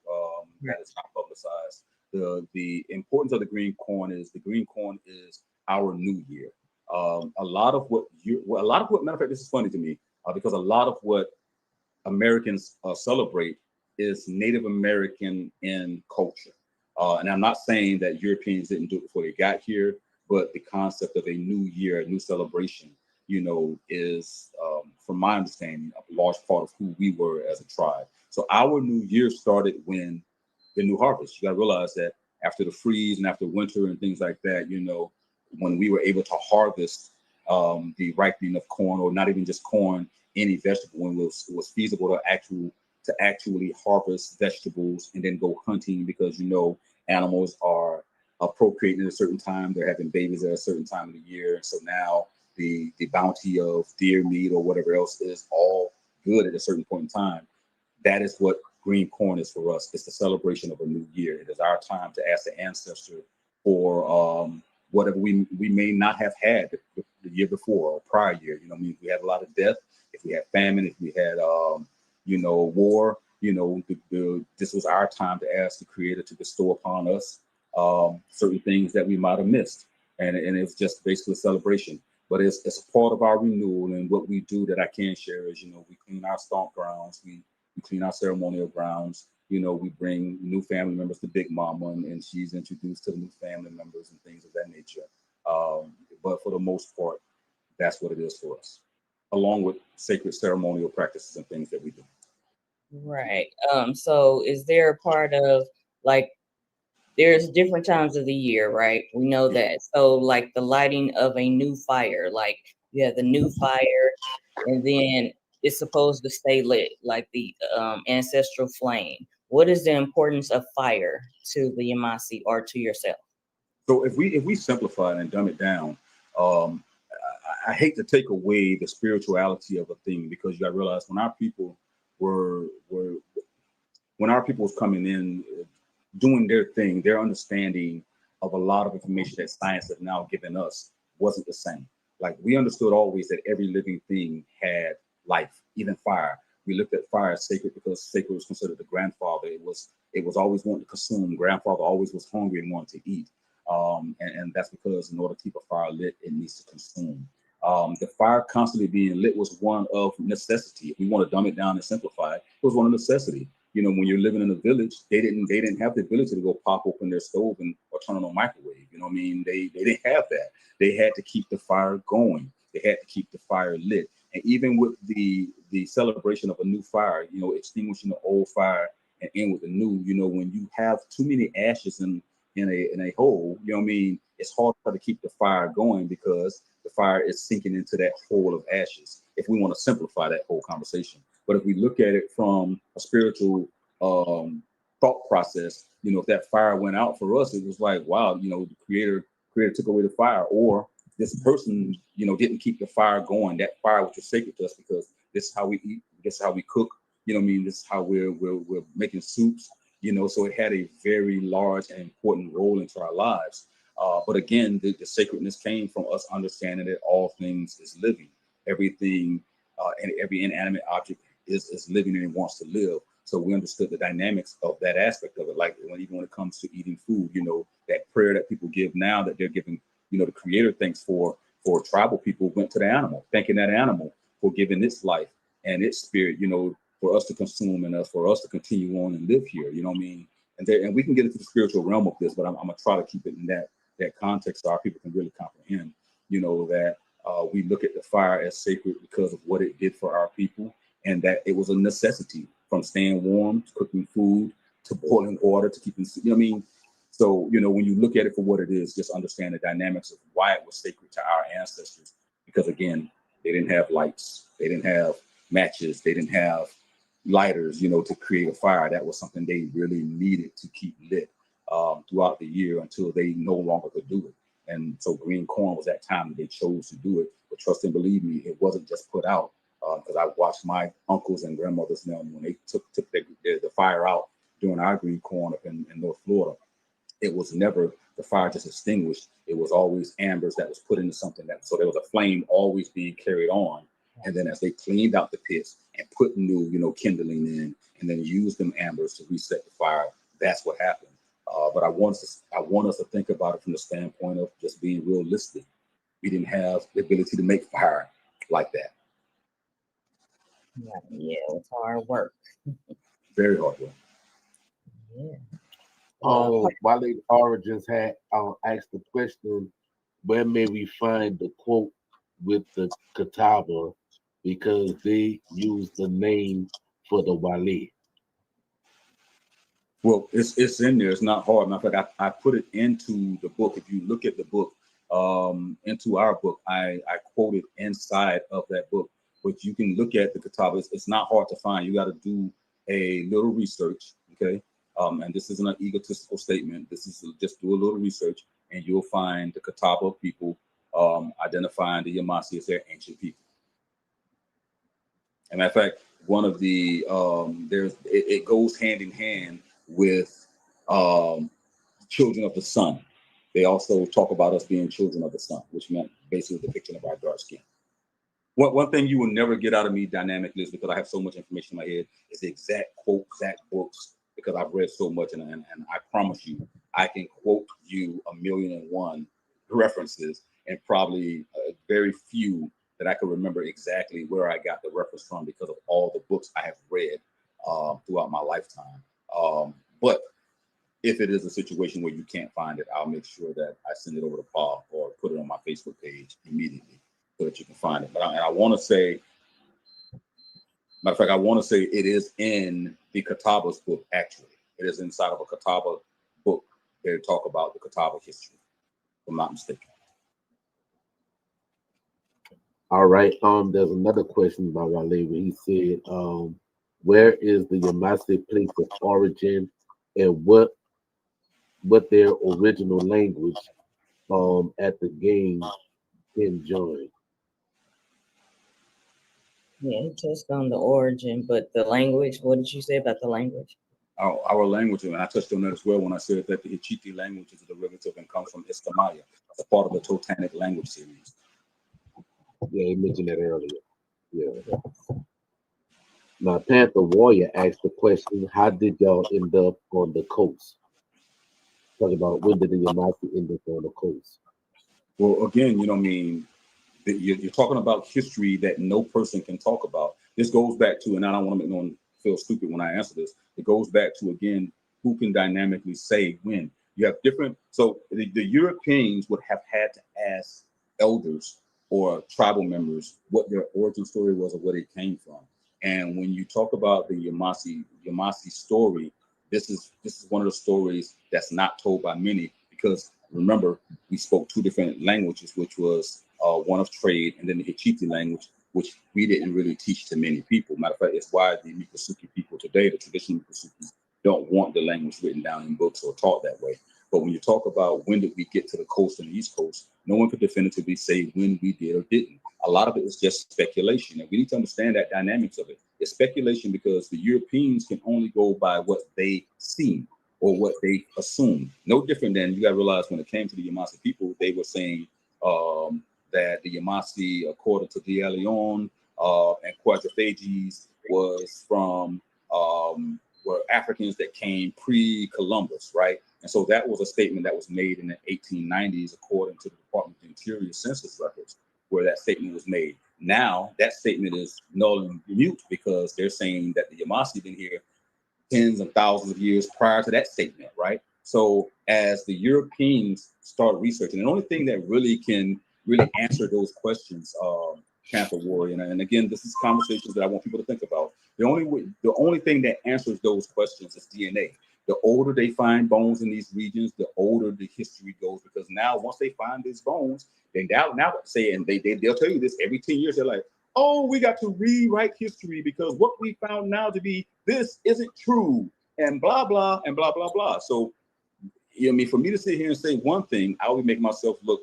That is not publicized. The importance of the green corn is our new year. Matter of fact, this is funny to me because a lot of what Americans celebrate is Native American in culture. And I'm not saying that Europeans didn't do it before they got here, but the concept of a new year, a new celebration, is, from my understanding, a large part of who we were as a tribe. So our new year started when the new harvest. You got to realize that after the freeze and after winter and things like that, when we were able to harvest the ripening of corn, or not even just corn, any vegetable, when it was feasible to actually harvest vegetables and then go hunting, because animals are procreating at a certain time, they're having babies at a certain time of the year. So now the bounty of deer meat or whatever else is all good at a certain point in time. That is what green corn is for us. It's the celebration of a new year. It is our time to ask the ancestor for whatever we may not have had the year before or prior year. If we had a lot of death, if we had famine, if we had war, this was our time to ask the Creator to bestow upon us certain things that we might have missed, and it's just basically a celebration. But it's a part of our renewal, and what we do that I can share is we clean our stomp grounds, we clean our ceremonial grounds. We bring new family members to Big Mama, and she's introduced to the new family members and things of that nature. But for the most part, that's what it is for us, along with sacred ceremonial practices and things that we do. Right. So is there a part of, like, there's different times of the year, right? We know that. So like the lighting of a new fire, like you have the new fire, and then it's supposed to stay lit, like the ancestral flame. What is the importance of fire to the Yamasi or to yourself? So if we simplify it and dumb it down, I hate to take away the spirituality of a thing, because you got to realize when our people was coming in, doing their thing, their understanding of a lot of information that science has now given us wasn't the same. Like, we understood always that every living thing had life, even fire. We looked at fire as sacred because sacred was considered the grandfather. It was always wanting to consume. Grandfather always was hungry and wanted to eat. And that's because in order to keep a fire lit, it needs to consume. The fire constantly being lit was one of necessity. If we want to dumb it down and simplify it, it was one of necessity. When you're living in a village, they didn't have the ability to go pop open their stove or turn on a microwave. They didn't have that. They had to keep the fire going. They had to keep the fire lit. And even with the celebration of a new fire, extinguishing the old fire and in with the new, when you have too many ashes in a hole, it's hard to keep the fire going, because the fire is sinking into that hole of ashes, if we want to simplify that whole conversation. But if we look at it from a spiritual thought process, if that fire went out for us, it was like, wow, the creator took away the fire, or this person, didn't keep the fire going. That fire was just sacred to us, because this is how we eat, this is how we cook, this is how we're making soups, so it had a very large and important role into our lives. But again, the sacredness came from us understanding that all things is living. Everything and every inanimate object is living and it wants to live. So we understood the dynamics of that aspect of it. Like even when it comes to eating food, that prayer that people give now, that they're giving, the Creator thanks for tribal people, went to the animal, thanking that animal for giving its life and its spirit, for us to consume and for us to continue on and live here. And we can get into the spiritual realm of this, but I'm gonna try to keep it in that context so our people can really comprehend, that we look at the fire as sacred because of what it did for our people, and that it was a necessity, from staying warm to cooking food to boiling water to keeping, So, when you look at it for what it is, just understand the dynamics of why it was sacred to our ancestors. Because again, they didn't have lights, they didn't have matches, they didn't have lighters, to create a fire. That was something they really needed to keep lit throughout the year until they no longer could do it. And so green corn was that time that they chose to do it. But trust and believe me, it wasn't just put out, because I watched my uncles and grandmothers now when they took the fire out during our green corn up in North Florida. It was never the fire just extinguished. It was always ambers that was put into something so there was a flame always being carried on. And then as they cleaned out the pits and put new, kindling in, and then used them ambers to reset the fire, that's what happened. But I want us to think about it from the standpoint of just being realistic. We didn't have the ability to make fire like that. Yeah, it's hard work. Very hard work. Yeah. While the origins had asked the question, where may we find the quote with the Catawba, because they use the name for the Wale? Well, it's in there. It's not hard. Matter of fact, I put it into the book. If you look at the book, into our book, I quoted inside of that book. But you can look at the Catawba. It's not hard to find. You got to do a little research, okay? And this isn't an egotistical statement. This is just do a little research, and you'll find the Catawba people identifying the Yamasi as their ancient people. And matter of fact, one of the it goes hand in hand with children of the sun. They also talk about us being children of the sun, which meant basically the depiction of our dark skin. One thing you will never get out of me dynamically is because I have so much information in my head, is the exact quote, exact books, because I've read so much, and I promise you, I can quote you 1,000,001 references and probably very few that I can remember exactly where I got the reference from because of all the books I have read throughout my lifetime. But if it is a situation where you can't find it, I'll make sure that I send it over to Paul or put it on my Facebook page immediately so that you can find it. But I want to say, matter of fact, I want to say it is in the Catawba's book, actually. It is inside of a Catawba book. They talk about the Catawba history, if I'm not mistaken. All right. There's another question by Wale where he said, where is the Yamasi place of origin, and what their original language at the game can join? Yeah, he touched on the origin, but the language, what did you say about the language? Our language, and I touched on that as well when I said that the Hichiti language is a derivative and comes from Istamaya. It's a part of the Totanic language series. Yeah, he mentioned that earlier. Yeah. Now, Panther Warrior asked the question, how did y'all end up on the coast? Talk about when did the Yamasi end up on the coast? Well, again, you're talking about history that no person can talk about. This goes back to, and I don't want to make no one feel stupid when I answer this. It goes back to, again, who can dynamically say when. You have different, so the Europeans would have had to ask elders or tribal members what their origin story was or where they came from. And when you talk about the Yamasi story, this is one of the stories that's not told by many, because remember, we spoke two different languages, which was one of trade and then the Hichiti language, which we didn't really teach to many people. Matter of fact, it's why the Micosuki people today, the traditional Micosuki, don't want the language written down in books or taught that way. But when you talk about when did we get to the coast and the East Coast, no one could definitively say when we did or didn't. A lot of it is just speculation, and we need to understand that dynamics of it. It's speculation because the Europeans can only go by what they see or what they assume. No different than, you got to realize, when it came to the Yamasi people, they were saying that the Yamasi, according to De Leon and Quadriphages, was from were Africans that came pre-Columbus, right? And so that was a statement that was made in the 1890s, according to the Department of Interior census records, where that statement was made. Now that statement is null and mute because they're saying that the Yamasi been here tens of thousands of years prior to that statement, right? So as the Europeans start researching, the only thing that really can answer those questions, Panther Warrior, and again, this is conversations that I want people to think about. The only thing that answers those questions is DNA. The older they find bones in these regions, the older the history goes, because now once they find these bones, they now say, and they'll tell you this every 10 years, they're like, oh, we got to rewrite history because what we found now to be this isn't true, and blah, blah, and blah, blah, blah. So, for me to sit here and say one thing, I would make myself look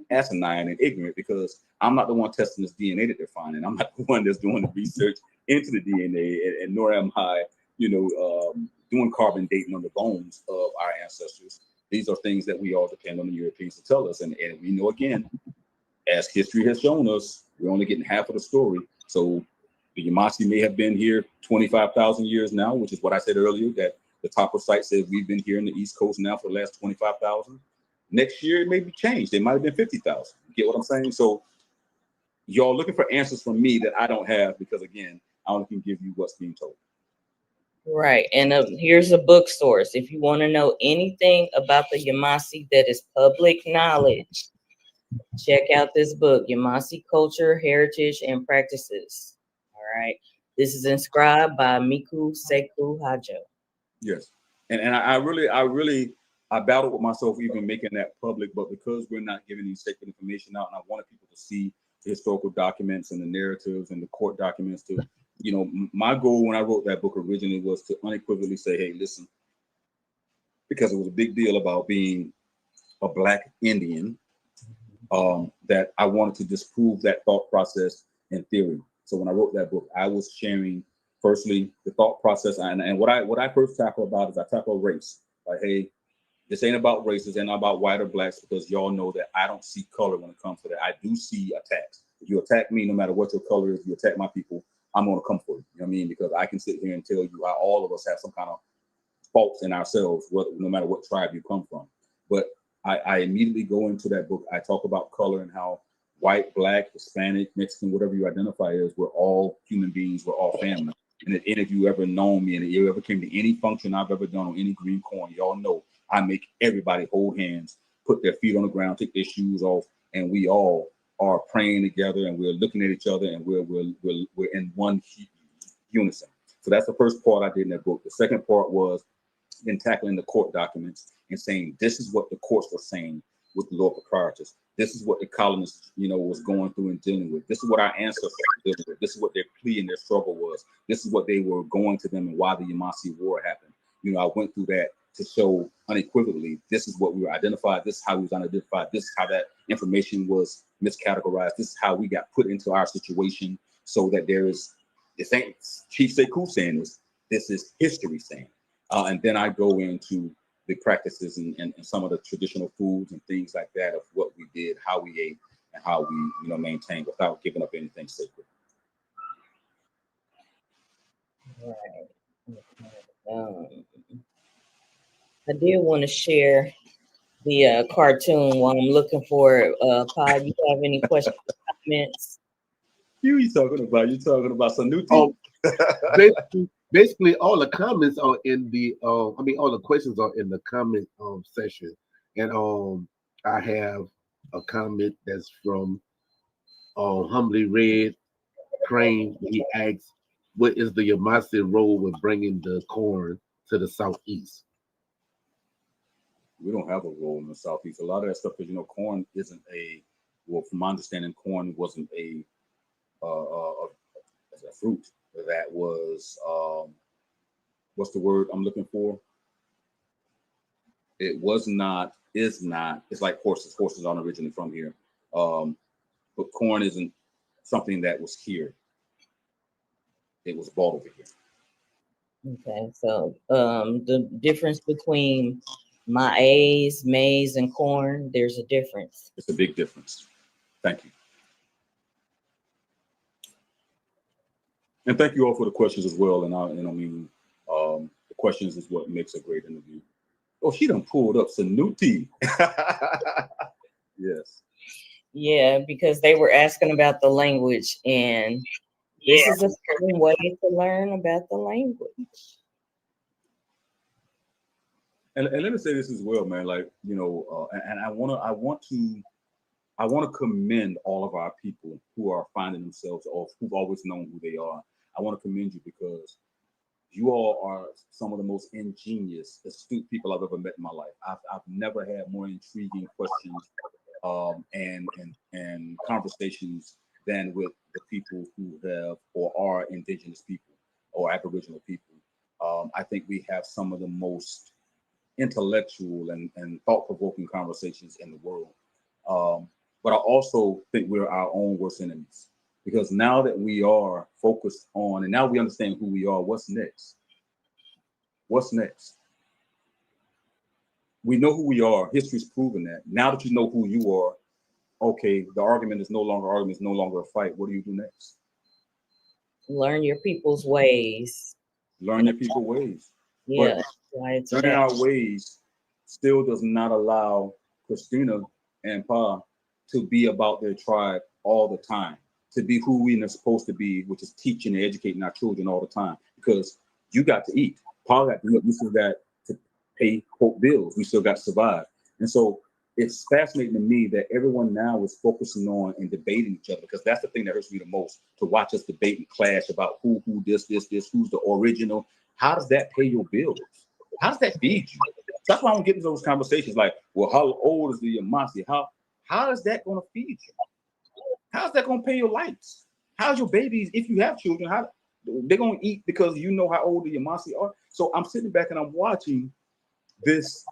asinine and ignorant, because I'm not the one testing this DNA that they're finding. I'm not the one that's doing the research into the DNA, and nor am I, doing carbon dating on the bones of our ancestors. These are things that we all depend on the Europeans to tell us. And we know, again, as history has shown us, we're only getting half of the story. So the Yamasi may have been here 25,000 years now, which is what I said earlier, that the Topper site says we've been here in the East Coast now for the last 25,000. Next year, it may be changed. It might have been 50,000. Get what I'm saying? So y'all looking for answers from me that I don't have because, again, I only can give you what's being told. Right. And here's a book source. If you want to know anything about the Yamasi that is public knowledge, check out this book, Yamasi Culture, Heritage, and Practices. All right. This is inscribed by Mico, Sekhu, Hadjo. Yes. And I battled with myself even making that public, but because we're not giving these sacred information out, and I wanted people to see the historical documents and the narratives and the court documents to, you know, my goal when I wrote that book originally was to unequivocally say, hey, listen, because it was a big deal about being a Black Indian, that I wanted to disprove that thought process in theory. So when I wrote that book, I was sharing firstly the thought process, and what I first tackle about is I tackle race. Like, hey, this ain't about race, this ain't about white or blacks, because y'all know that I don't see color when it comes to that. I do see attacks. If you attack me, no matter what your color is, if you attack my people, I'm gonna come for you. You know what I mean? Because I can sit here and tell you how all of us have some kind of faults in ourselves, no matter what tribe you come from. But I immediately go into that book. I talk about color and how white, Black, Hispanic, Mexican, whatever you identify as, we're all human beings, we're all family. And if any of you ever known me and if you ever came to any function I've ever done on any green corn, y'all know I make everybody hold hands, put their feet on the ground, take their shoes off, and we all are praying together and we're looking at each other and we're in one unison. So that's the first part I did in that book. The second part was in tackling the court documents and saying this is what the courts were saying with the Lord Proprietors. This is what the colonists, you know, was going through and dealing with. This is what our ancestors were dealing with. This is what their plea and their struggle was. This is what they were going to them and why the Yamasi War happened. You know, I went through that to show unequivocally this is what we were identified. This is how we was unidentified. This is how that information was miscategorized. This is how we got put into our situation, so that there is, this ain't Chief Sekhu saying this is history saying. And then I go into the practices and some of the traditional foods and things like that of what we did, how we ate, and how we, you know, maintained without giving up anything sacred. Right. I did want to share the cartoon while I'm looking for it. Pod, you have any questions or comments? You talking about Sanuti? Oh, basically, all the comments are in the. All the questions are in the comment section, and I have a comment that's from Humbly Red Crane. He asks, "What is the Yamasi role with bringing the corn to the Southeast?" We don't have a role in the Southeast. A lot of that stuff, because, you know, corn isn't well, from my understanding, corn wasn't a fruit that was what's the word I'm looking for? It was not, is not. It's like horses. Horses aren't originally from here, but corn isn't something that was here. It was bought over here. Okay, so the difference between maize, and corn, there's a difference. It's a big difference. Thank you. And thank you all for the questions as well. And the questions is what makes a great interview. Oh, she done pulled up Sanuti. Yes. Yeah, because they were asking about the language, and this is a certain way to learn about the language. And let me say this as well, man. Like, you know, and I want to commend all of our people who are finding themselves, or who've always known who they are. I want to commend you because you all are some of the most ingenious, astute people I've ever met in my life. I've never had more intriguing questions and conversations than with the people who have or are Indigenous people or Aboriginal people. I think we have some of the most intellectual and thought-provoking conversations in the world. But I also think we're our own worst enemies, because now that we are focused on, and now we understand who we are, what's next? What's next? We know who we are. History's proven that. Now that you know who you are, okay, the argument is no longer argument, it's no longer a fight. What do you do next? Learn your people's ways. Learn your people ways. Yeah, But apply it learning today. our ways still does not allow Christina and Pa to be about their tribe all the time, to be who we're supposed to be, which is teaching and educating our children all the time. Because you got to eat. Pa got to eat. We still got to pay quote bills. We still got to survive. And so it's fascinating to me that everyone now is focusing on and debating each other, because that's the thing that hurts me the most, to watch us debate and clash about who this, who's the original. How does that pay your bills? How does that feed you? That's why I don't get into those conversations like, well, how old is the Yamasi? How is that going to feed you? How's that going to pay your lights? How's your babies, if you have children, how they're going to eat because you know how old the Yamasi are? So I'm sitting back and I'm watching this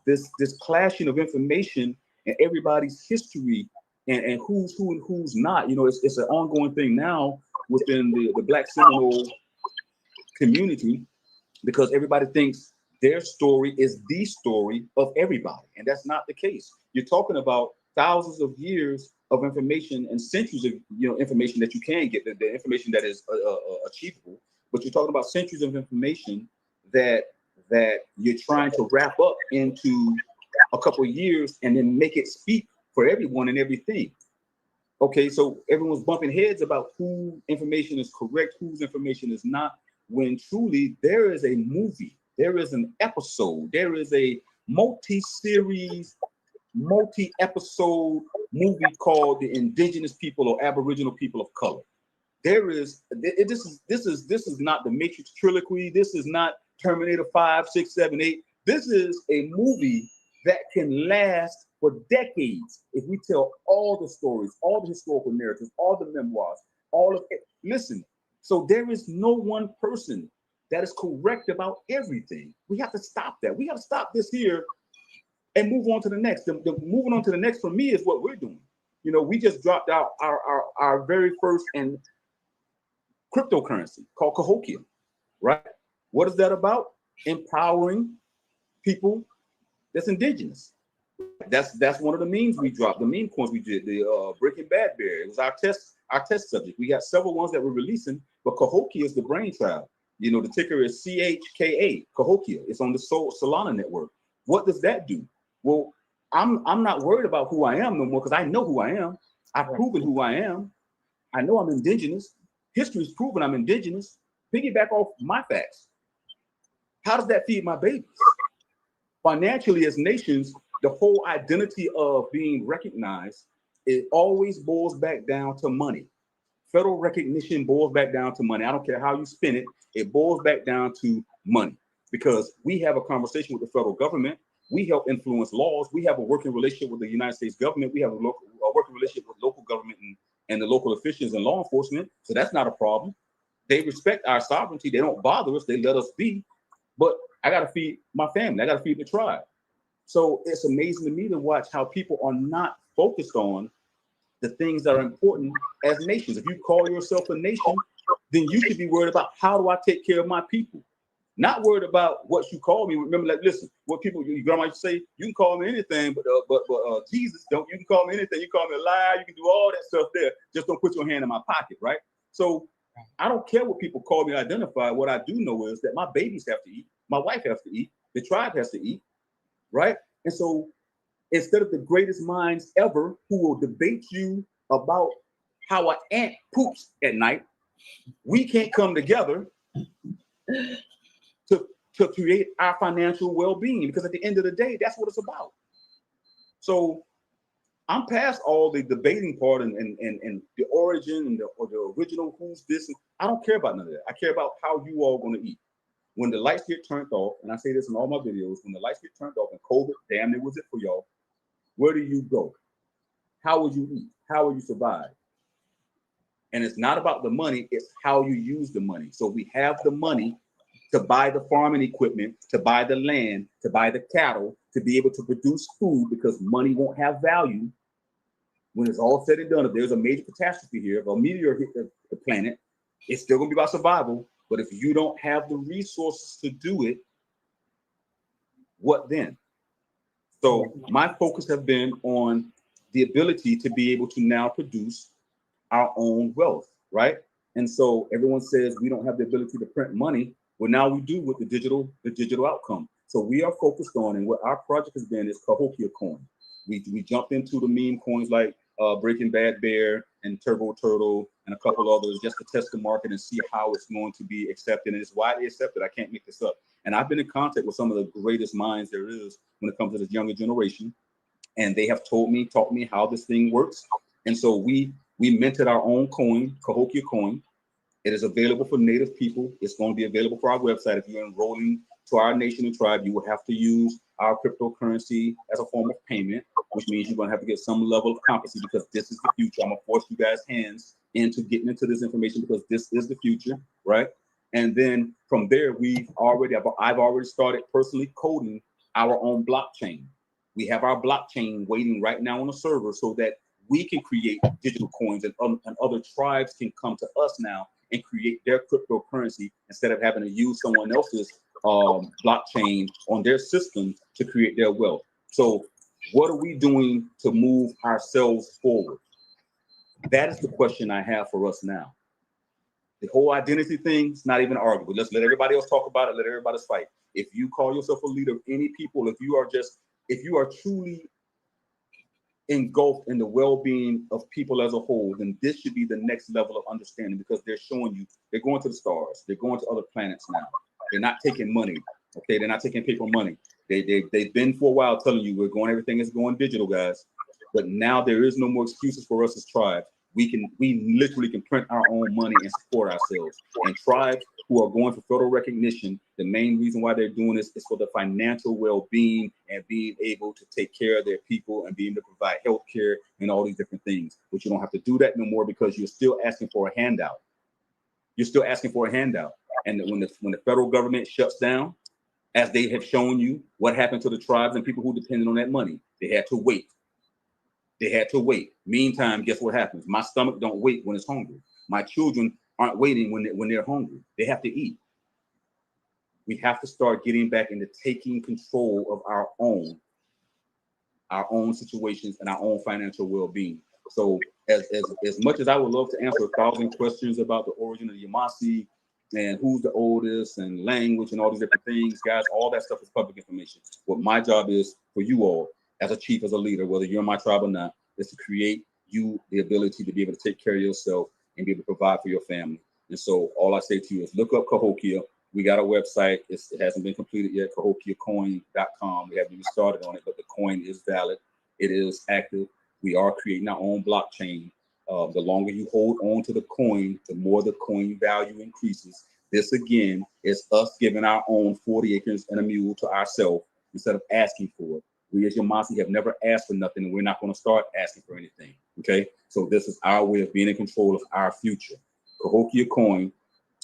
clashing of information and everybody's history and who's who and who's not. You know, it's an ongoing thing now within the Black Seminole community, because everybody thinks their story is the story of everybody, and that's not the case. You're talking about thousands of years of information and centuries of information that you can get, the information that is achievable, but you're talking about centuries of information that you're trying to wrap up into a couple of years and then make it speak for everyone and everything. Okay, so everyone's bumping heads about who information is correct, whose information is not, when truly there is a movie, there is an episode, there is a multi-series, multi-episode movie called The Indigenous People or Aboriginal People of Color. This is not the Matrix trilogy. This is not Terminator 5, 6, 7, 8. This is a movie that can last for decades if we tell all the stories, all the historical narratives, all the memoirs, all of it. Listen, so there is no one person that is correct about everything. We have to stop that. We have to stop this here and move on to the next. The moving on to the next for me is what we're doing. You know, we just dropped out our very first and cryptocurrency called Cahokia, right? What is that about? Empowering people that's indigenous. That's one of the memes we dropped, the meme coins we did, the Breaking Bad bear. It was our test subject. We got several ones that we're releasing, but Cahokia is the brainchild. You know, the ticker is CHKA, Cahokia. It's on the Solana network. What does that do? Well, I'm not worried about who I am no more, because I know who I am. I've proven who I am. I know I'm indigenous. History's proven I'm indigenous. Piggyback off my facts. How does that feed my babies? Financially, as nations, the whole identity of being recognized, it always boils back down to money. Federal recognition boils back down to money. I don't care how you spin it, it boils back down to money, because we have a conversation with the federal government. We help influence laws. We have a working relationship with the United States government. We have a working relationship with local government and the local officials and law enforcement. So that's not a problem. They respect our sovereignty. They don't bother us. They let us be. But I got to feed my family. I got to feed the tribe. So it's amazing to me to watch how people are not focused on the things that are important as nations. If you call yourself a nation, then you should be worried about, how do I take care of my people? Not worried about what you call me. Remember, like, listen, what people, your grandma used to say, you can call me anything, but Jesus, don't. You can call me anything. You call me a liar. You can do all that stuff there. Just don't put your hand in my pocket, right? So I don't care what people call me or identify. What I do know is that my babies have to eat. My wife has to eat. The tribe has to eat, right? And so instead of the greatest minds ever who will debate you about how an ant poops at night, we can't come together to create our financial well-being, because at the end of the day, that's what it's about. So I'm past all the debating part and the origin and the original who's this. I don't care about none of that. I care about how you all going to eat. When the lights get turned off, and I say this in all my videos, when the lights get turned off and COVID, damn, it was it for y'all. Where do you go? How will you eat? How will you survive? And it's not about the money, it's how you use the money. So we have the money to buy the farming equipment, to buy the land, to buy the cattle, to be able to produce food, because money won't have value when it's all said and done. If there's a major catastrophe here, if a meteor hit the planet, it's still gonna be about survival. But if you don't have the resources to do it, what then? So my focus has been on the ability to be able to now produce our own wealth, right? And so everyone says we don't have the ability to print money. Well, now we do with the digital outcome. So we are focused on, and what our project has been is Cahokia coin. We jumped into the meme coins like Breaking Bad Bear and Turbo Turtle and a couple others just to test the market and see how it's going to be accepted. And it's widely accepted. I can't make this up. And I've been in contact with some of the greatest minds there is when it comes to this younger generation. And they have taught me how this thing works. And so we minted our own coin, Cahokia coin. It is available for Native people. It's going to be available for our website. If you're enrolling to our nation and tribe, you will have to use our cryptocurrency as a form of payment, which means you're going to have to get some level of competency because this is the future. I'm going to force you guys' hands into getting into this information because this is the future, right? And then from there, I've already started personally coding our own blockchain. We have our blockchain waiting right now on a server so that we can create digital coins and other tribes can come to us now and create their cryptocurrency instead of having to use someone else's blockchain on their system to create their wealth. So what are we doing to move ourselves forward? That is the question I have for us now. The whole identity thing is not even arguable. Let's let everybody else talk about it. Let everybody else fight. If you call yourself a leader of any people, if you are truly engulfed in the well-being of people as a whole, then this should be the next level of understanding because they're showing you they're going to the stars, they're going to other planets now. They're not taking money, okay? They're not taking paper money. They've been for a while telling you everything is going digital, guys. But now there is no more excuses for us as tribes. We literally can print our own money and support ourselves. And tribes who are going for federal recognition, the main reason why they're doing this is for the financial well-being and being able to take care of their people and being able to provide health care and all these different things. But you don't have to do that no more because you're still asking for a handout. You're still asking for a handout. And when the federal government shuts down, as they have shown you, what happened to the tribes and people who depended on that money? They had to wait. They had to wait. Meantime, guess what happens? My stomach don't wait when it's hungry. My children aren't waiting when they're hungry. They have to eat. We have to start getting back into taking control of our own situations and our own financial well-being. So as much as I would love to answer 1,000 questions about the origin of Yamasi and who's the oldest and language and all these different things, guys, all that stuff is public information. What my job is for you all as a chief, as a leader, whether you're in my tribe or not, is to create you the ability to be able to take care of yourself and be able to provide for your family. And so all I say to you is look up Cahokia. We got a website. It hasn't been completed yet, CahockiaCoin.com. We haven't even started on it, but the coin is valid. It is active. We are creating our own blockchain. The longer you hold on to the coin, the more the coin value increases. This, again, is us giving our own 40 acres and a mule to ourselves instead of asking for it. We as Yamasi have never asked for nothing, and we're not going to start asking for anything, okay? So this is our way of being in control of our future. Cahokia Coin,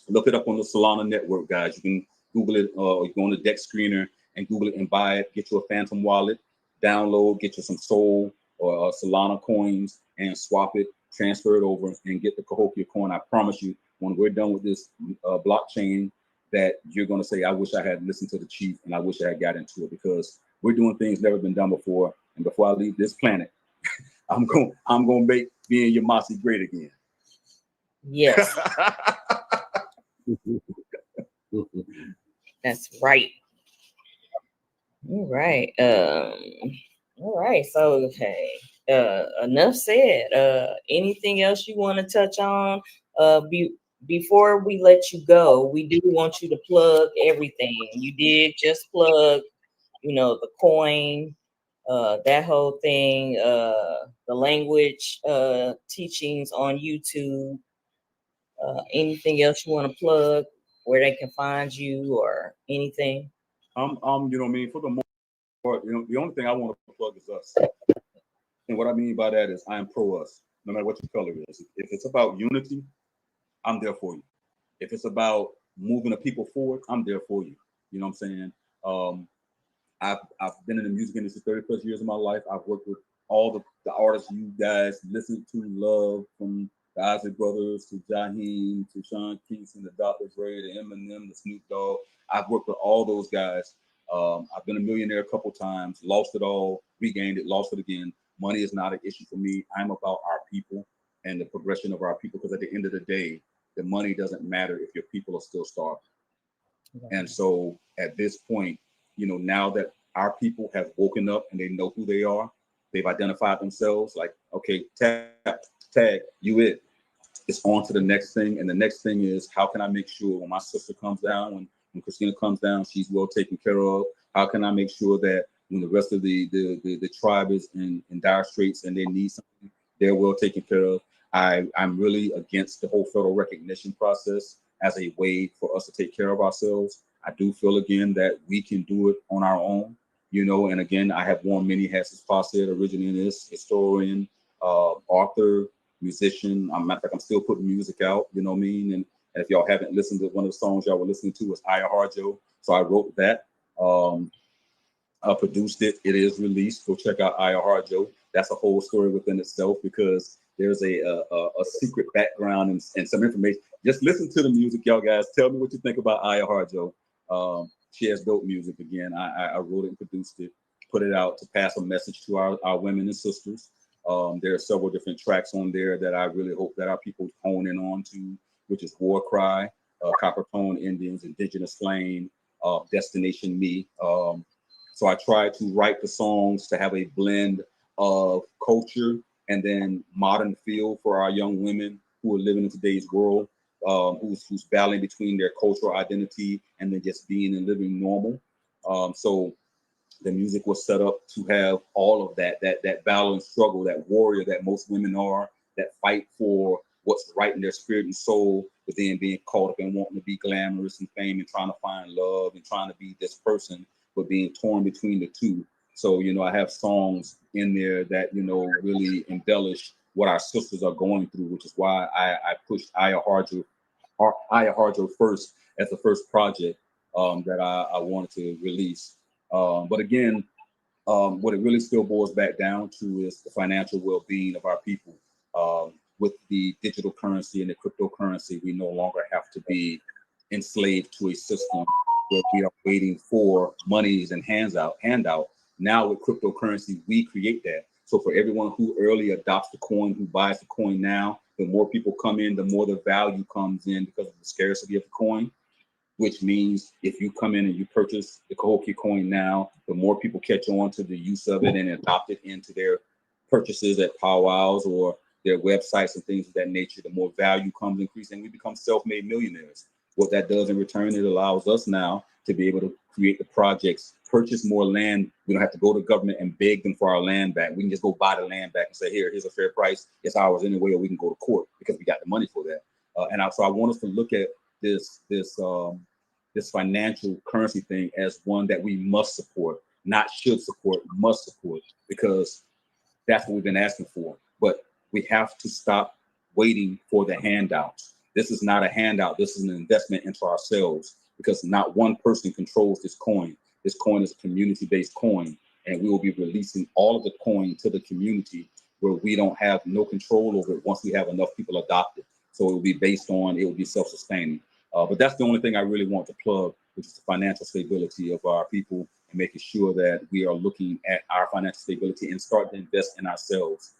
look it up on the Solana network, guys. You can Google it, or you go on the deck screener and Google it and buy it. Get you a Phantom wallet, download, get you some Sol or Solana coins and swap it, transfer it over and get the Cahokia Coin. I promise you, when we're done with this blockchain, that you're going to say, I wish I had listened to the chief and I wish I had got into it, because we're doing things never been done before. And before I leave this planet, I'm going to make being Yamasi great again. Yes. That's right. All right. All right. So, hey, enough said. Anything else you want to touch on? Before we let you go, we do want you to plug everything. You did just plug, the coin, that whole thing, the language teachings on YouTube. Anything else you want to plug, where they can find you or anything? You know what I mean? For the most part, the only thing I want to plug is us. And what I mean by that is I am pro us, no matter what your color is. If it's about unity, I'm there for you. If it's about moving the people forward, I'm there for you. You know what I'm saying? I've been in the music industry 30 plus years of my life. I've worked with all the artists you guys listen to, love, from the Isaac Brothers to Jaheim to Sean Kingston, the Dr. Dre, the Eminem, the Snoop Dogg. I've worked with all those guys. I've been a millionaire a couple times, lost it all, regained it, lost it again. Money is not an issue for me. I'm about our people and the progression of our people, because at the end of the day, the money doesn't matter if your people are still starving. Right. And so at this point, now that our people have woken up and they know who they are, they've identified themselves like, okay, tag, you it. It's on to the next thing. And the next thing is, how can I make sure when my sister comes down, when Christina comes down, she's well taken care of? How can I make sure that when the rest of the tribe is in dire straits and they need something, they're well taken care of? I'm really against the whole federal recognition process as a way for us to take care of ourselves. I do feel again that we can do it on our own, and again, I have worn many hats, as Pa said, originalist, historian, author, musician. Matter of fact, I'm still putting music out, you know what I mean? And if y'all haven't listened to one of the songs y'all were listening to was Aya Harjo. So I wrote that. I produced it. It is released. Go check out Aya Harjo. That's a whole story within itself because there's a secret background and some information. Just listen to the music, y'all guys. Tell me what you think about Aya Harjo. She has dope music again. I wrote it and produced it, put it out to pass a message to our women and sisters. There are several different tracks on there that I really hope that our people hone in on to, which is War Cry, Copper Tone Indians, Indigenous Flame, Destination Me. So I try to write the songs to have a blend of culture and then modern feel for our young women who are living in today's world, who's battling between their cultural identity and then just being and living normal. So the music was set up to have all of that battle and struggle, that warrior that most women are, that fight for what's right in their spirit and soul, but then being caught up in wanting to be glamorous and fame and trying to find love and trying to be this person, but being torn between the two. So, I have songs in there that, really embellish what our sisters are going through, which is why I pushed Aya Harjo first as the first project that I wanted to release. But again, what it really still boils back down to is the financial well-being of our people. With the digital currency and the cryptocurrency, we no longer have to be enslaved to a system where we are waiting for monies and handout. Now with cryptocurrency, we create that. So for everyone who early adopts the coin, who buys the coin now, the more people come in, the more the value comes in because of the scarcity of the coin, which means if you come in and you purchase the Cahokia coin now, the more people catch on to the use of it and adopt it into their purchases at powwows or their websites and things of that nature, the more value comes increasing. We become self-made millionaires. What that does in return, it allows us now to be able to create the projects, purchase more land. We don't have to go to government and beg them for our land back. We can just go buy the land back and say, here's a fair price. It's ours anyway, or we can go to court because we got the money for that. So I want us to look at this financial currency thing as one that we must support, not should support, must support, because that's what we've been asking for. But we have to stop waiting for the handouts. This is not a handout. This is an investment into ourselves because not one person controls this coin. This coin is a community-based coin, and we will be releasing all of the coin to the community where we don't have no control over it once we have enough people adopt it. So it will be it will be self-sustaining. But that's the only thing I really want to plug, which is the financial stability of our people and making sure that we are looking at our financial stability and start to invest in ourselves.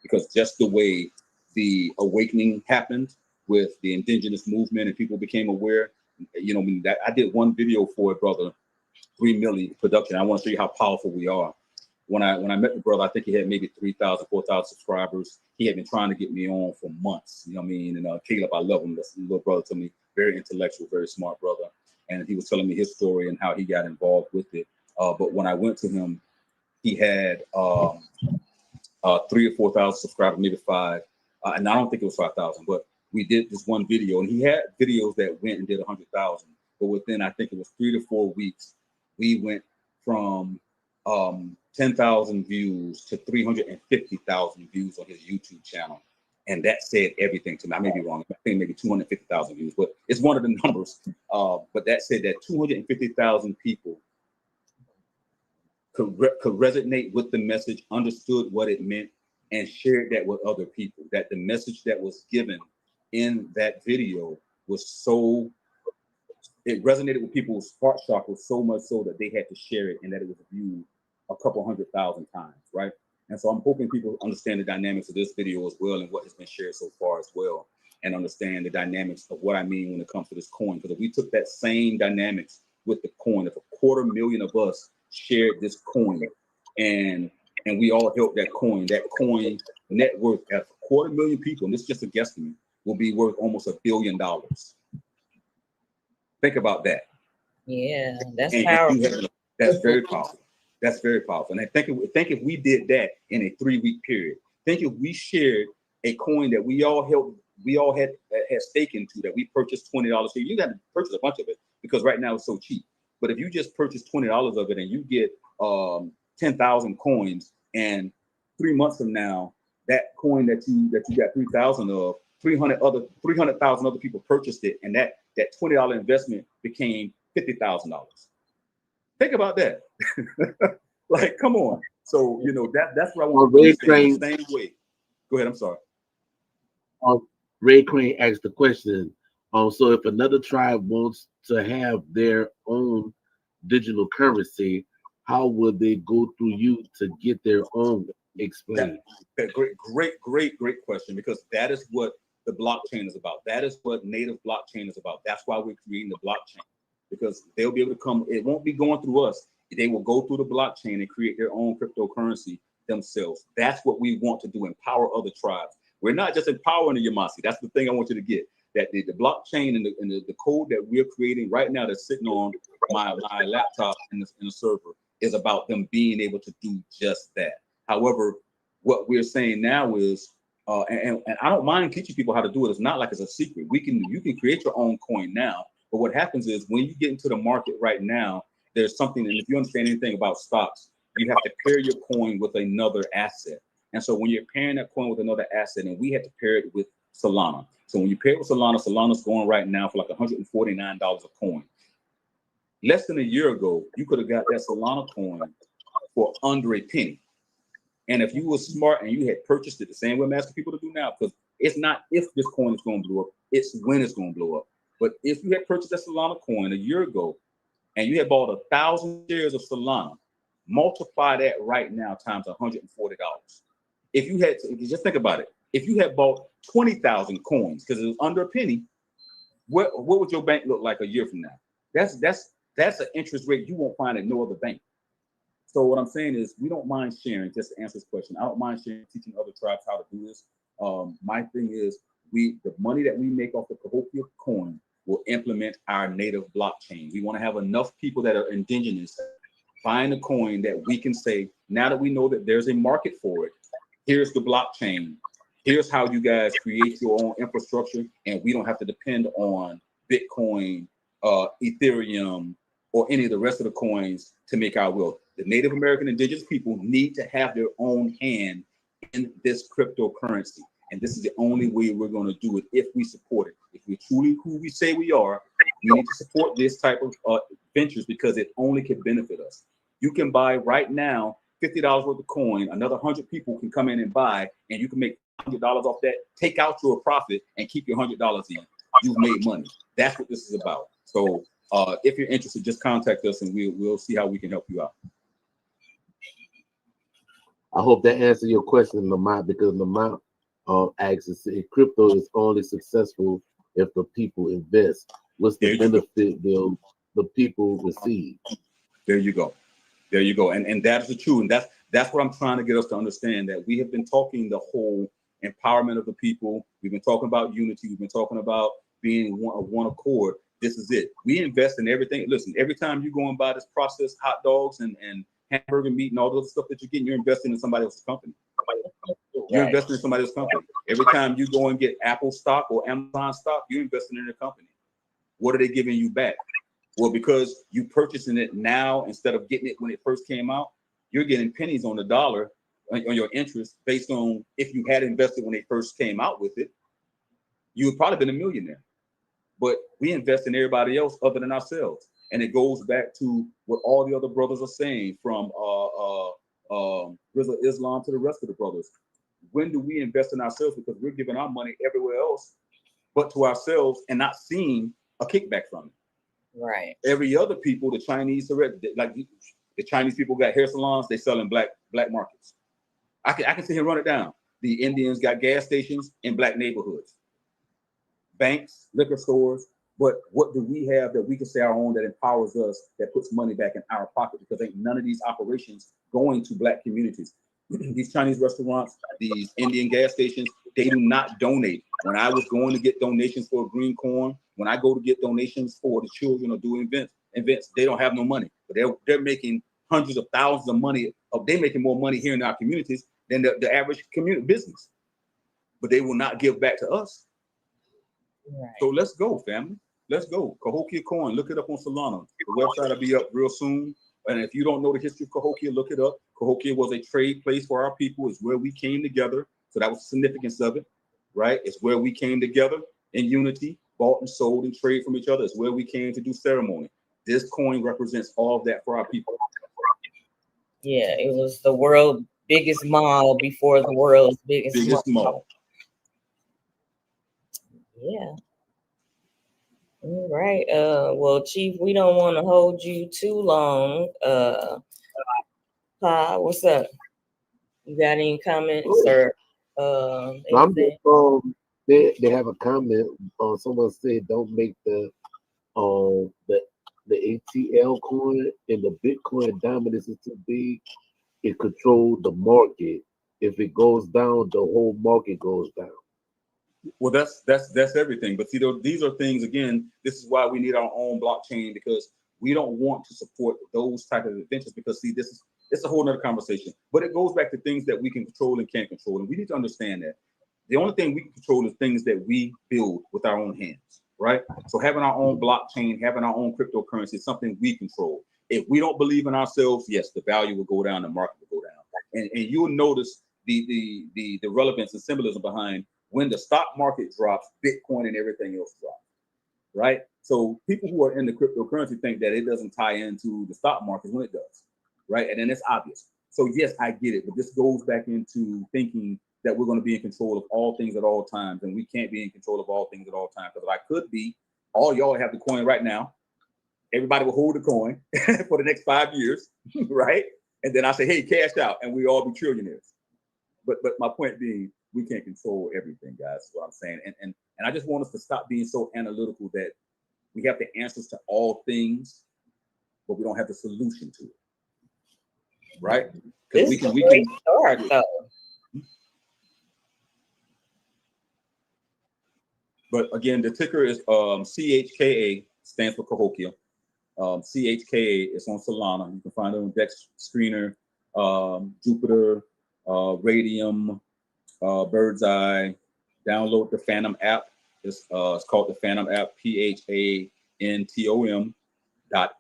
Because just the way the awakening happened with the indigenous movement and people became aware, that I did one video for it, brother, 3 million production. I want to show you how powerful we are. When I met the brother, I think he had maybe 3,000, 4,000 subscribers. He had been trying to get me on for months. You know what I mean? And Caleb, I love him. That's a little brother to me. Very intellectual, very smart brother. And he was telling me his story and how he got involved with it. But when I went to him, he had 3,000 or 4,000 subscribers, maybe 5. And I don't think it was 5,000, but we did this one video. And he had videos that went and did 100,000. But within, I think it was 3 to 4 weeks, we went from 10,000 views to 350,000 views on his YouTube channel. And that said everything to me. I may be wrong. I think maybe 250,000 views, but it's one of the numbers. But that said that 250,000 people could resonate with the message, understood what it meant, and shared that with other people. That the message that was given in that video was it resonated with people's heart chakras so much so that they had to share it and that it was viewed a couple 100,000 times, right? And so I'm hoping people understand the dynamics of this video as well and what has been shared so far as well. and understand the dynamics of what I mean when it comes to this coin. Because if we took that same dynamics with the coin, if 250,000 of us shared this coin and we all helped that coin net worth at 250,000 people, and this is just a guesstimate, will be worth almost $1 billion. Think about that. Yeah, that's And powerful. that's very powerful. That's very powerful. And I think if we did that in a 3-week period, think if we shared a coin that we all had stake into, that we purchased $20. So you got to purchase a bunch of it because right now it's so cheap. But if you just purchase $20 of it and you get 10,000 coins, and 3 months from now, that coin that you got 3,000 of, 300,000 other people purchased it, and that $20 investment became $50,000. Think about that. Like, come on. So that's what I want to understand. The same way. Go ahead. I'm sorry. Ray Crane asked the question. So if another tribe wants to have their own digital currency, how would they go through you to get their own? Explain. Great question, because that is what the blockchain is about. That is what native blockchain is about. That's why we're creating the blockchain, because they'll be able to come. It won't be going through us. They will go through the blockchain and create their own cryptocurrency themselves. That's what we want to do, empower other tribes. We're not just empowering the Yamasee. That's the thing I want you to get, that the blockchain and the code that we're creating right now that's sitting on my laptop in the server is about them being able to do just that. However, what we're saying now is, and I don't mind teaching people how to do it. It's not like it's a secret. You can create your own coin now. But what happens is when you get into the market right now, there's something, and if you understand anything about stocks, you have to pair your coin with another asset. And so when you're pairing that coin with another asset, and we had to pair it with Solana. So when you pair it with Solana, Solana's going right now for like $149 a coin. Less than a year ago, you could have got that Solana coin for under a penny. And if you were smart and you had purchased it the same way I'm asking people to do now, because it's not if this coin is going to blow up, it's when it's going to blow up. But if you had purchased that Solana coin a year ago and you had bought 1,000 shares of Solana, multiply that right now times $140. If you just think about it, if you had bought 20,000 coins because it was under a penny, what would your bank look like a year from now? That's an interest rate you won't find at no other bank. So what I'm saying is, we don't mind sharing. Just to answer this question, I don't mind sharing, teaching other tribes how to do this. My thing is, the money that we make off the Cahokia coin will implement our native blockchain. We want to have enough people that are indigenous buying a coin that we can say, now that we know that there's a market for it, here's the blockchain. Here's how you guys create your own infrastructure, and we don't have to depend on Bitcoin, Ethereum, or any of the rest of the coins to make our wealth. The Native American indigenous people need to have their own hand in this cryptocurrency. And this is the only way we're going to do it if we support it. If we're truly who we say we are, we need to support this type of ventures, because it only can benefit us. You can buy right now $50 worth of coin, another 100 people can come in and buy, and you can make $100 off that, take out your profit, and keep your $100 in. You've made money. That's what this is about. So if you're interested, just contact us and we'll see how we can help you out. I hope that answers your question, Lamont, because Lamont asks if crypto is only successful if the people invest. What's the benefit the people receive? There you go. There you go. And that's the truth. And that's what I'm trying to get us to understand, that we have been talking the whole empowerment of the people. We've been talking about unity. We've been talking about being one accord. This is it. We invest in everything. Listen, every time you go and buy this processed hot dogs and hamburger meat and all those stuff that you're getting, you're investing in somebody else's company. You're investing in somebody else's company. Every time you go and get Apple stock or Amazon stock, you're investing in their company. What are they giving you back? Well, because you purchasing it now instead of getting it when it first came out, you're getting pennies on the dollar on your interest based on if you had invested when they first came out with it, you would probably been a millionaire. But we invest in everybody else other than ourselves. And it goes back to what all the other brothers are saying, from Islam to the rest of the brothers. When do we invest in ourselves? Because we're giving our money everywhere else but to ourselves and not seeing a kickback from it. Right. Every other people, the Chinese, like the Chinese people got hair salons, they sell in black markets. I can sit here and run it down. The Indians got gas stations in black neighborhoods. banks, liquor stores, but what do we have that we can say our own that empowers us, that puts money back in our pocket? Because ain't none of these operations going to Black communities. These Chinese restaurants, these Indian gas stations, they do not donate. When I was going to get donations for green corn, when I go to get donations for the children or do events, they don't have no money. But they're making hundreds of thousands of money. They're making more money here in our communities than the average community business. But they will not give back to us. Right. So let's go, family. Let's go. Cahokia Coin, look it up on Solana. The website will be up real soon. And if you don't know the history of Cahokia, look it up. Cahokia was a trade place for our people. It's where we came together. So that was the significance of it, right? It's where we came together in unity, bought and sold and trade from each other. It's where we came to do ceremony. This coin represents all of that for our people. Yeah, it was the world's biggest mall before the world's biggest mall. Yeah. All right. Well, Chief, we don't want to hold you too long. Pa, what's up? You got any comments or anything? They have a comment. Someone said don't make the ATL coin and the Bitcoin dominance is too big. It controls the market. If it goes down, the whole market goes down. Well, that's everything. But see, these are things, again, this is why we need our own blockchain, because we don't want to support those type of adventures, because see, it's a whole nother conversation. But it goes back to things that we can control and can't control. And we need to understand that the only thing we can control is things that we build with our own hands, right? So having our own blockchain, having our own cryptocurrency is something we control. If we don't believe in ourselves, yes, the value will go down, the market will go down. And you'll notice the relevance and symbolism behind when the stock market drops, Bitcoin and everything else drops, right? So people who are in the cryptocurrency think that it doesn't tie into the stock market when it does, right? And then it's obvious. So yes, I get it, but this goes back into thinking that we're going to be in control of all things at all times, and we can't be in control of all things at all times. Because if I could be, all y'all have the coin right now. Everybody will hold the coin for the next 5 years, right? And then I say, hey, cash out, and we all be trillionaires. But my point being, we can't control everything, guys. That's what I'm saying. And I just want us to stop being so analytical that we have the answers to all things, but we don't have the solution to it. Right? This is a great start, though. But again, the ticker is CHKA, stands for Cahokia. CHKA is on Solana. You can find it on Dex Screener, Jupiter, Radium, Bird's Eye. Download the Phantom app. It's called the Phantom app, PHANTOM.app.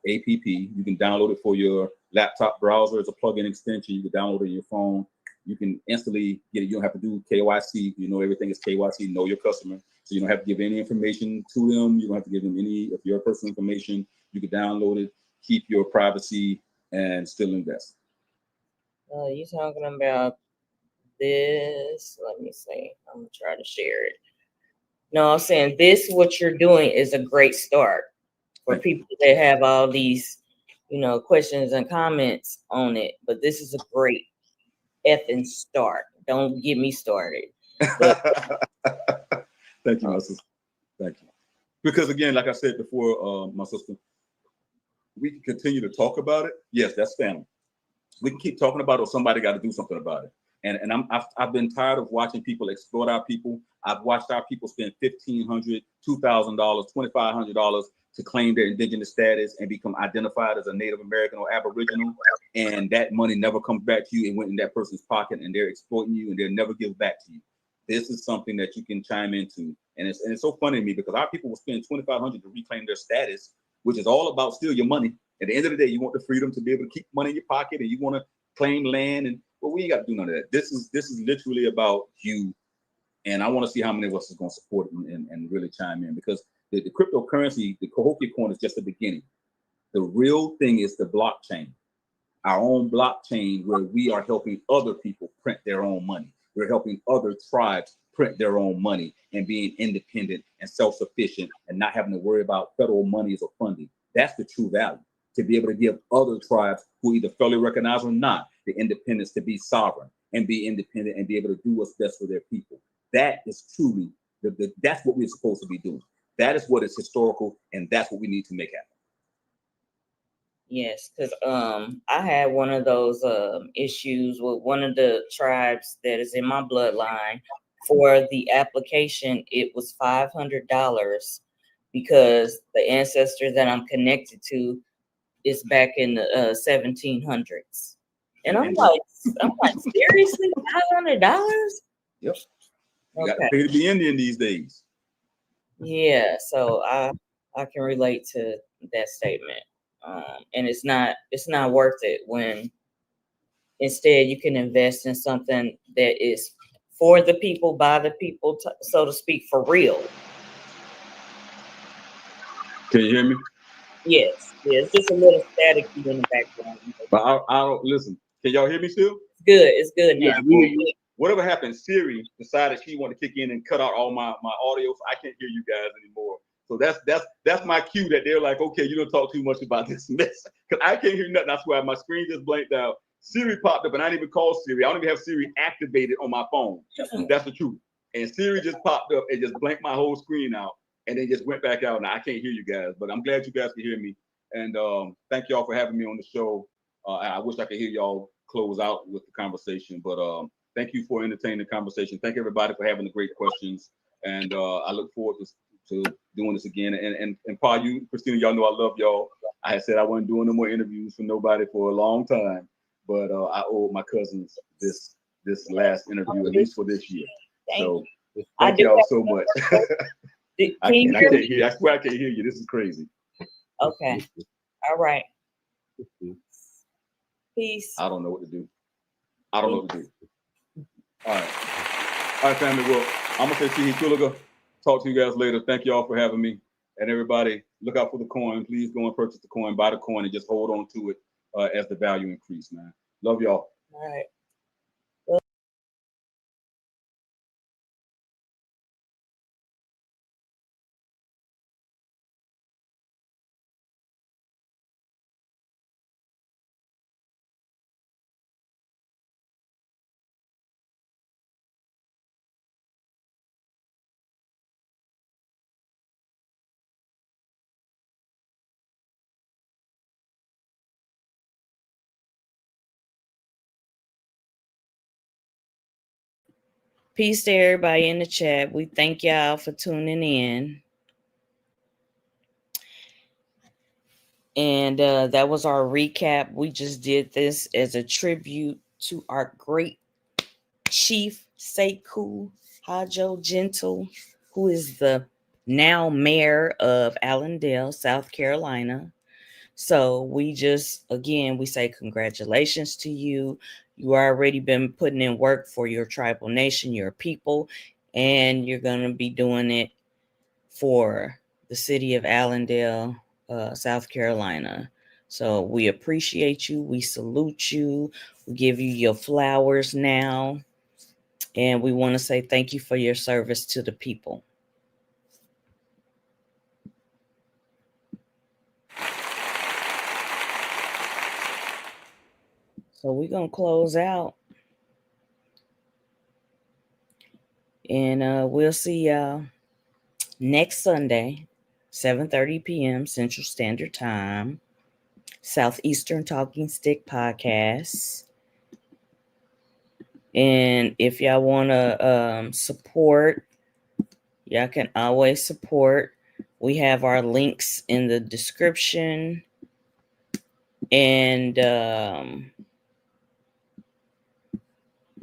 You can download it for your laptop browser as a plugin extension. You can download it on your phone. You can instantly get it. You don't have to do KYC. You know, everything is KYC, know your customer. So you don't have to give any information to them. You don't have to give them any of your personal information. You can download it, keep your privacy, and still invest. You're talking about this. Let me see. I'm gonna try to share it. No, I'm saying this, what you're doing is a great start for people that have all these, questions and comments on it. But this is a great effing start. Don't get me started. Thank you, my sister. Thank you. Because again, like I said before, my sister, we can continue to talk about it. Yes, that's family. We can keep talking about it, or somebody got to do something about it. And I've been tired of watching people exploit our people. I've watched our people spend $1,500, $2,000, $2,500 to claim their indigenous status and become identified as a Native American or Aboriginal, and that money never comes back to you. It went in that person's pocket, and they're exploiting you, and they'll never give back to you. This is something that you can chime into, and it's so funny to me because our people will spend $2,500 to reclaim their status, which is all about steal your money. At the end of the day, you want the freedom to be able to keep money in your pocket, and you want to claim land, and well, we ain't got to do none of that. This is literally about you, and I want to see how many of us is going to support it and really chime in, because the cryptocurrency, the Cahokia coin, is just the beginning. The real thing is the blockchain, our own blockchain, where we are helping other people print their own money. We're helping other tribes print their own money and being independent and self-sufficient and not having to worry about federal monies or funding. That's the true value, to be able to give other tribes who either federally recognize or not the independence to be sovereign and be independent and be able to do what's best for their people. That is truly That's what we're supposed to be doing. That is what is historical, and that's what we need to make happen. Yes, because I had one of those issues with one of the tribes that is in my bloodline. For the application, it was $500 because the ancestor that I'm connected to is back in the 1700s. And I'm like, seriously, $500? Yep. You got Okay. to pay to be Indian these days. Yeah, so I can relate to that statement. And it's not worth it when instead you can invest in something that is for the people, by the people, so to speak, for real. Can you hear me? Yes, it's just a little staticky in the background. But I don't listen. Can y'all hear me still? It's good now. Yeah, Whatever happened, Siri decided she wanted to kick in and cut out all my audio, so I can't hear you guys anymore. So that's my cue that they're like, okay, you don't talk too much about this mess, because I can't hear nothing. I swear, my screen just blanked out. Siri popped up, and I didn't even call Siri. I don't even have Siri activated on my phone. That's the truth. And Siri just popped up and just blanked my whole screen out, and then just went back out. Now I can't hear you guys, but I'm glad you guys can hear me. And thank y'all for having me on the show. I wish I could hear y'all close out with the conversation, but thank you for entertaining the conversation. Thank everybody for having the great questions, and I look forward to doing this again. And Paul, you, Christina, y'all know I love y'all. I had said I wasn't doing no more interviews for nobody for a long time, but I owe my cousins this last interview, at least for this year. So thank y'all so much. I can't hear. I swear I can't hear you. This is crazy. Okay. All right. Peace. I don't know what to do. I don't know what to do. All right, family. Well, I'm gonna say Sihi Tulaga. Talk to you guys later. Thank you all for having me. And everybody, look out for the coin. Please go and purchase the coin, buy the coin, and just hold on to it as the value increase, man. Love y'all. All right. Peace to everybody in the chat. We thank y'all for tuning in. And that was our recap. We just did this as a tribute to our great Chief Sekhu Hadjo-Gentle, who is the now mayor of Allendale, South Carolina. So we just, again, we say congratulations to you. You already been putting in work for your tribal nation, your people, and you're going to be doing it for the city of Allendale, South Carolina. So we appreciate you. We salute you. We give you your flowers now. And we want to say thank you for your service to the people. So we're going to close out. And we'll see y'all next Sunday, 7:30 p.m. Central Standard Time. SouthEastern Talking Stick Podcast. And if y'all want to support, y'all can always support. We have our links in the description. And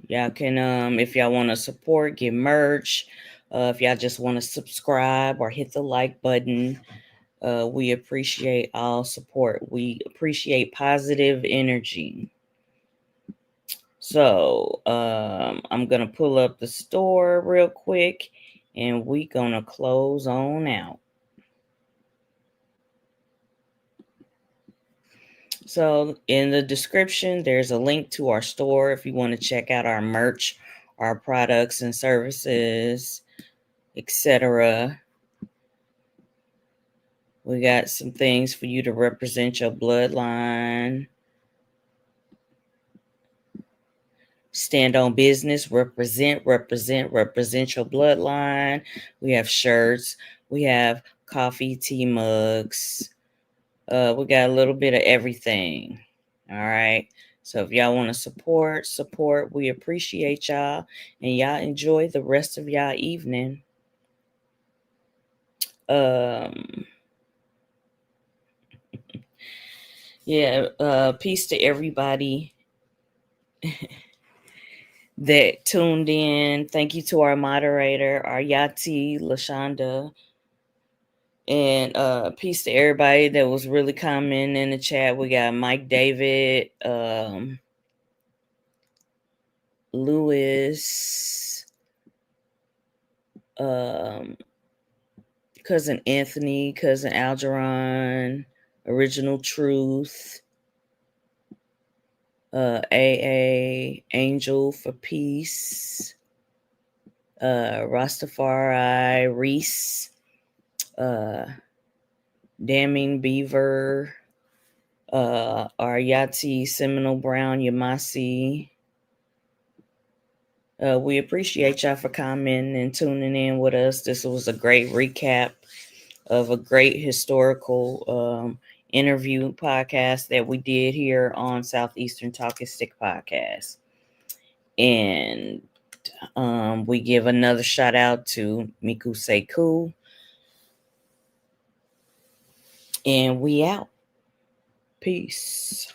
y'all can, if y'all want to support, get merch. If y'all just want to subscribe or hit the like button, we appreciate all support. We appreciate positive energy. So I'm going to pull up the store real quick and we're going to close on out. So in the description, there's a link to our store if you want to check out our merch, our products and services, etc. We got some things for you to represent your bloodline. stand on business, represent your bloodline. We have shirts, we have coffee, tea mugs. We got a little bit of everything. All right. So if y'all want to support, we appreciate y'all, and y'all enjoy the rest of y'all evening. Peace to everybody that tuned in. Thank you to our moderator, our Yati Lashonda. And peace to everybody that was really commenting in the chat. We got Mike David, Lewis, Cousin Anthony, Cousin Algeron, Original Truth, AA, Angel for Peace, Rastafari, Reese, Damning Beaver, Aryati, Seminole Brown, Yamasi. We appreciate y'all for commenting and tuning in with us. This was a great recap of a great historical interview podcast that we did here on Southeastern TalkingStick podcast. And we give another shout out to Mico Sekhu. And we out. Peace.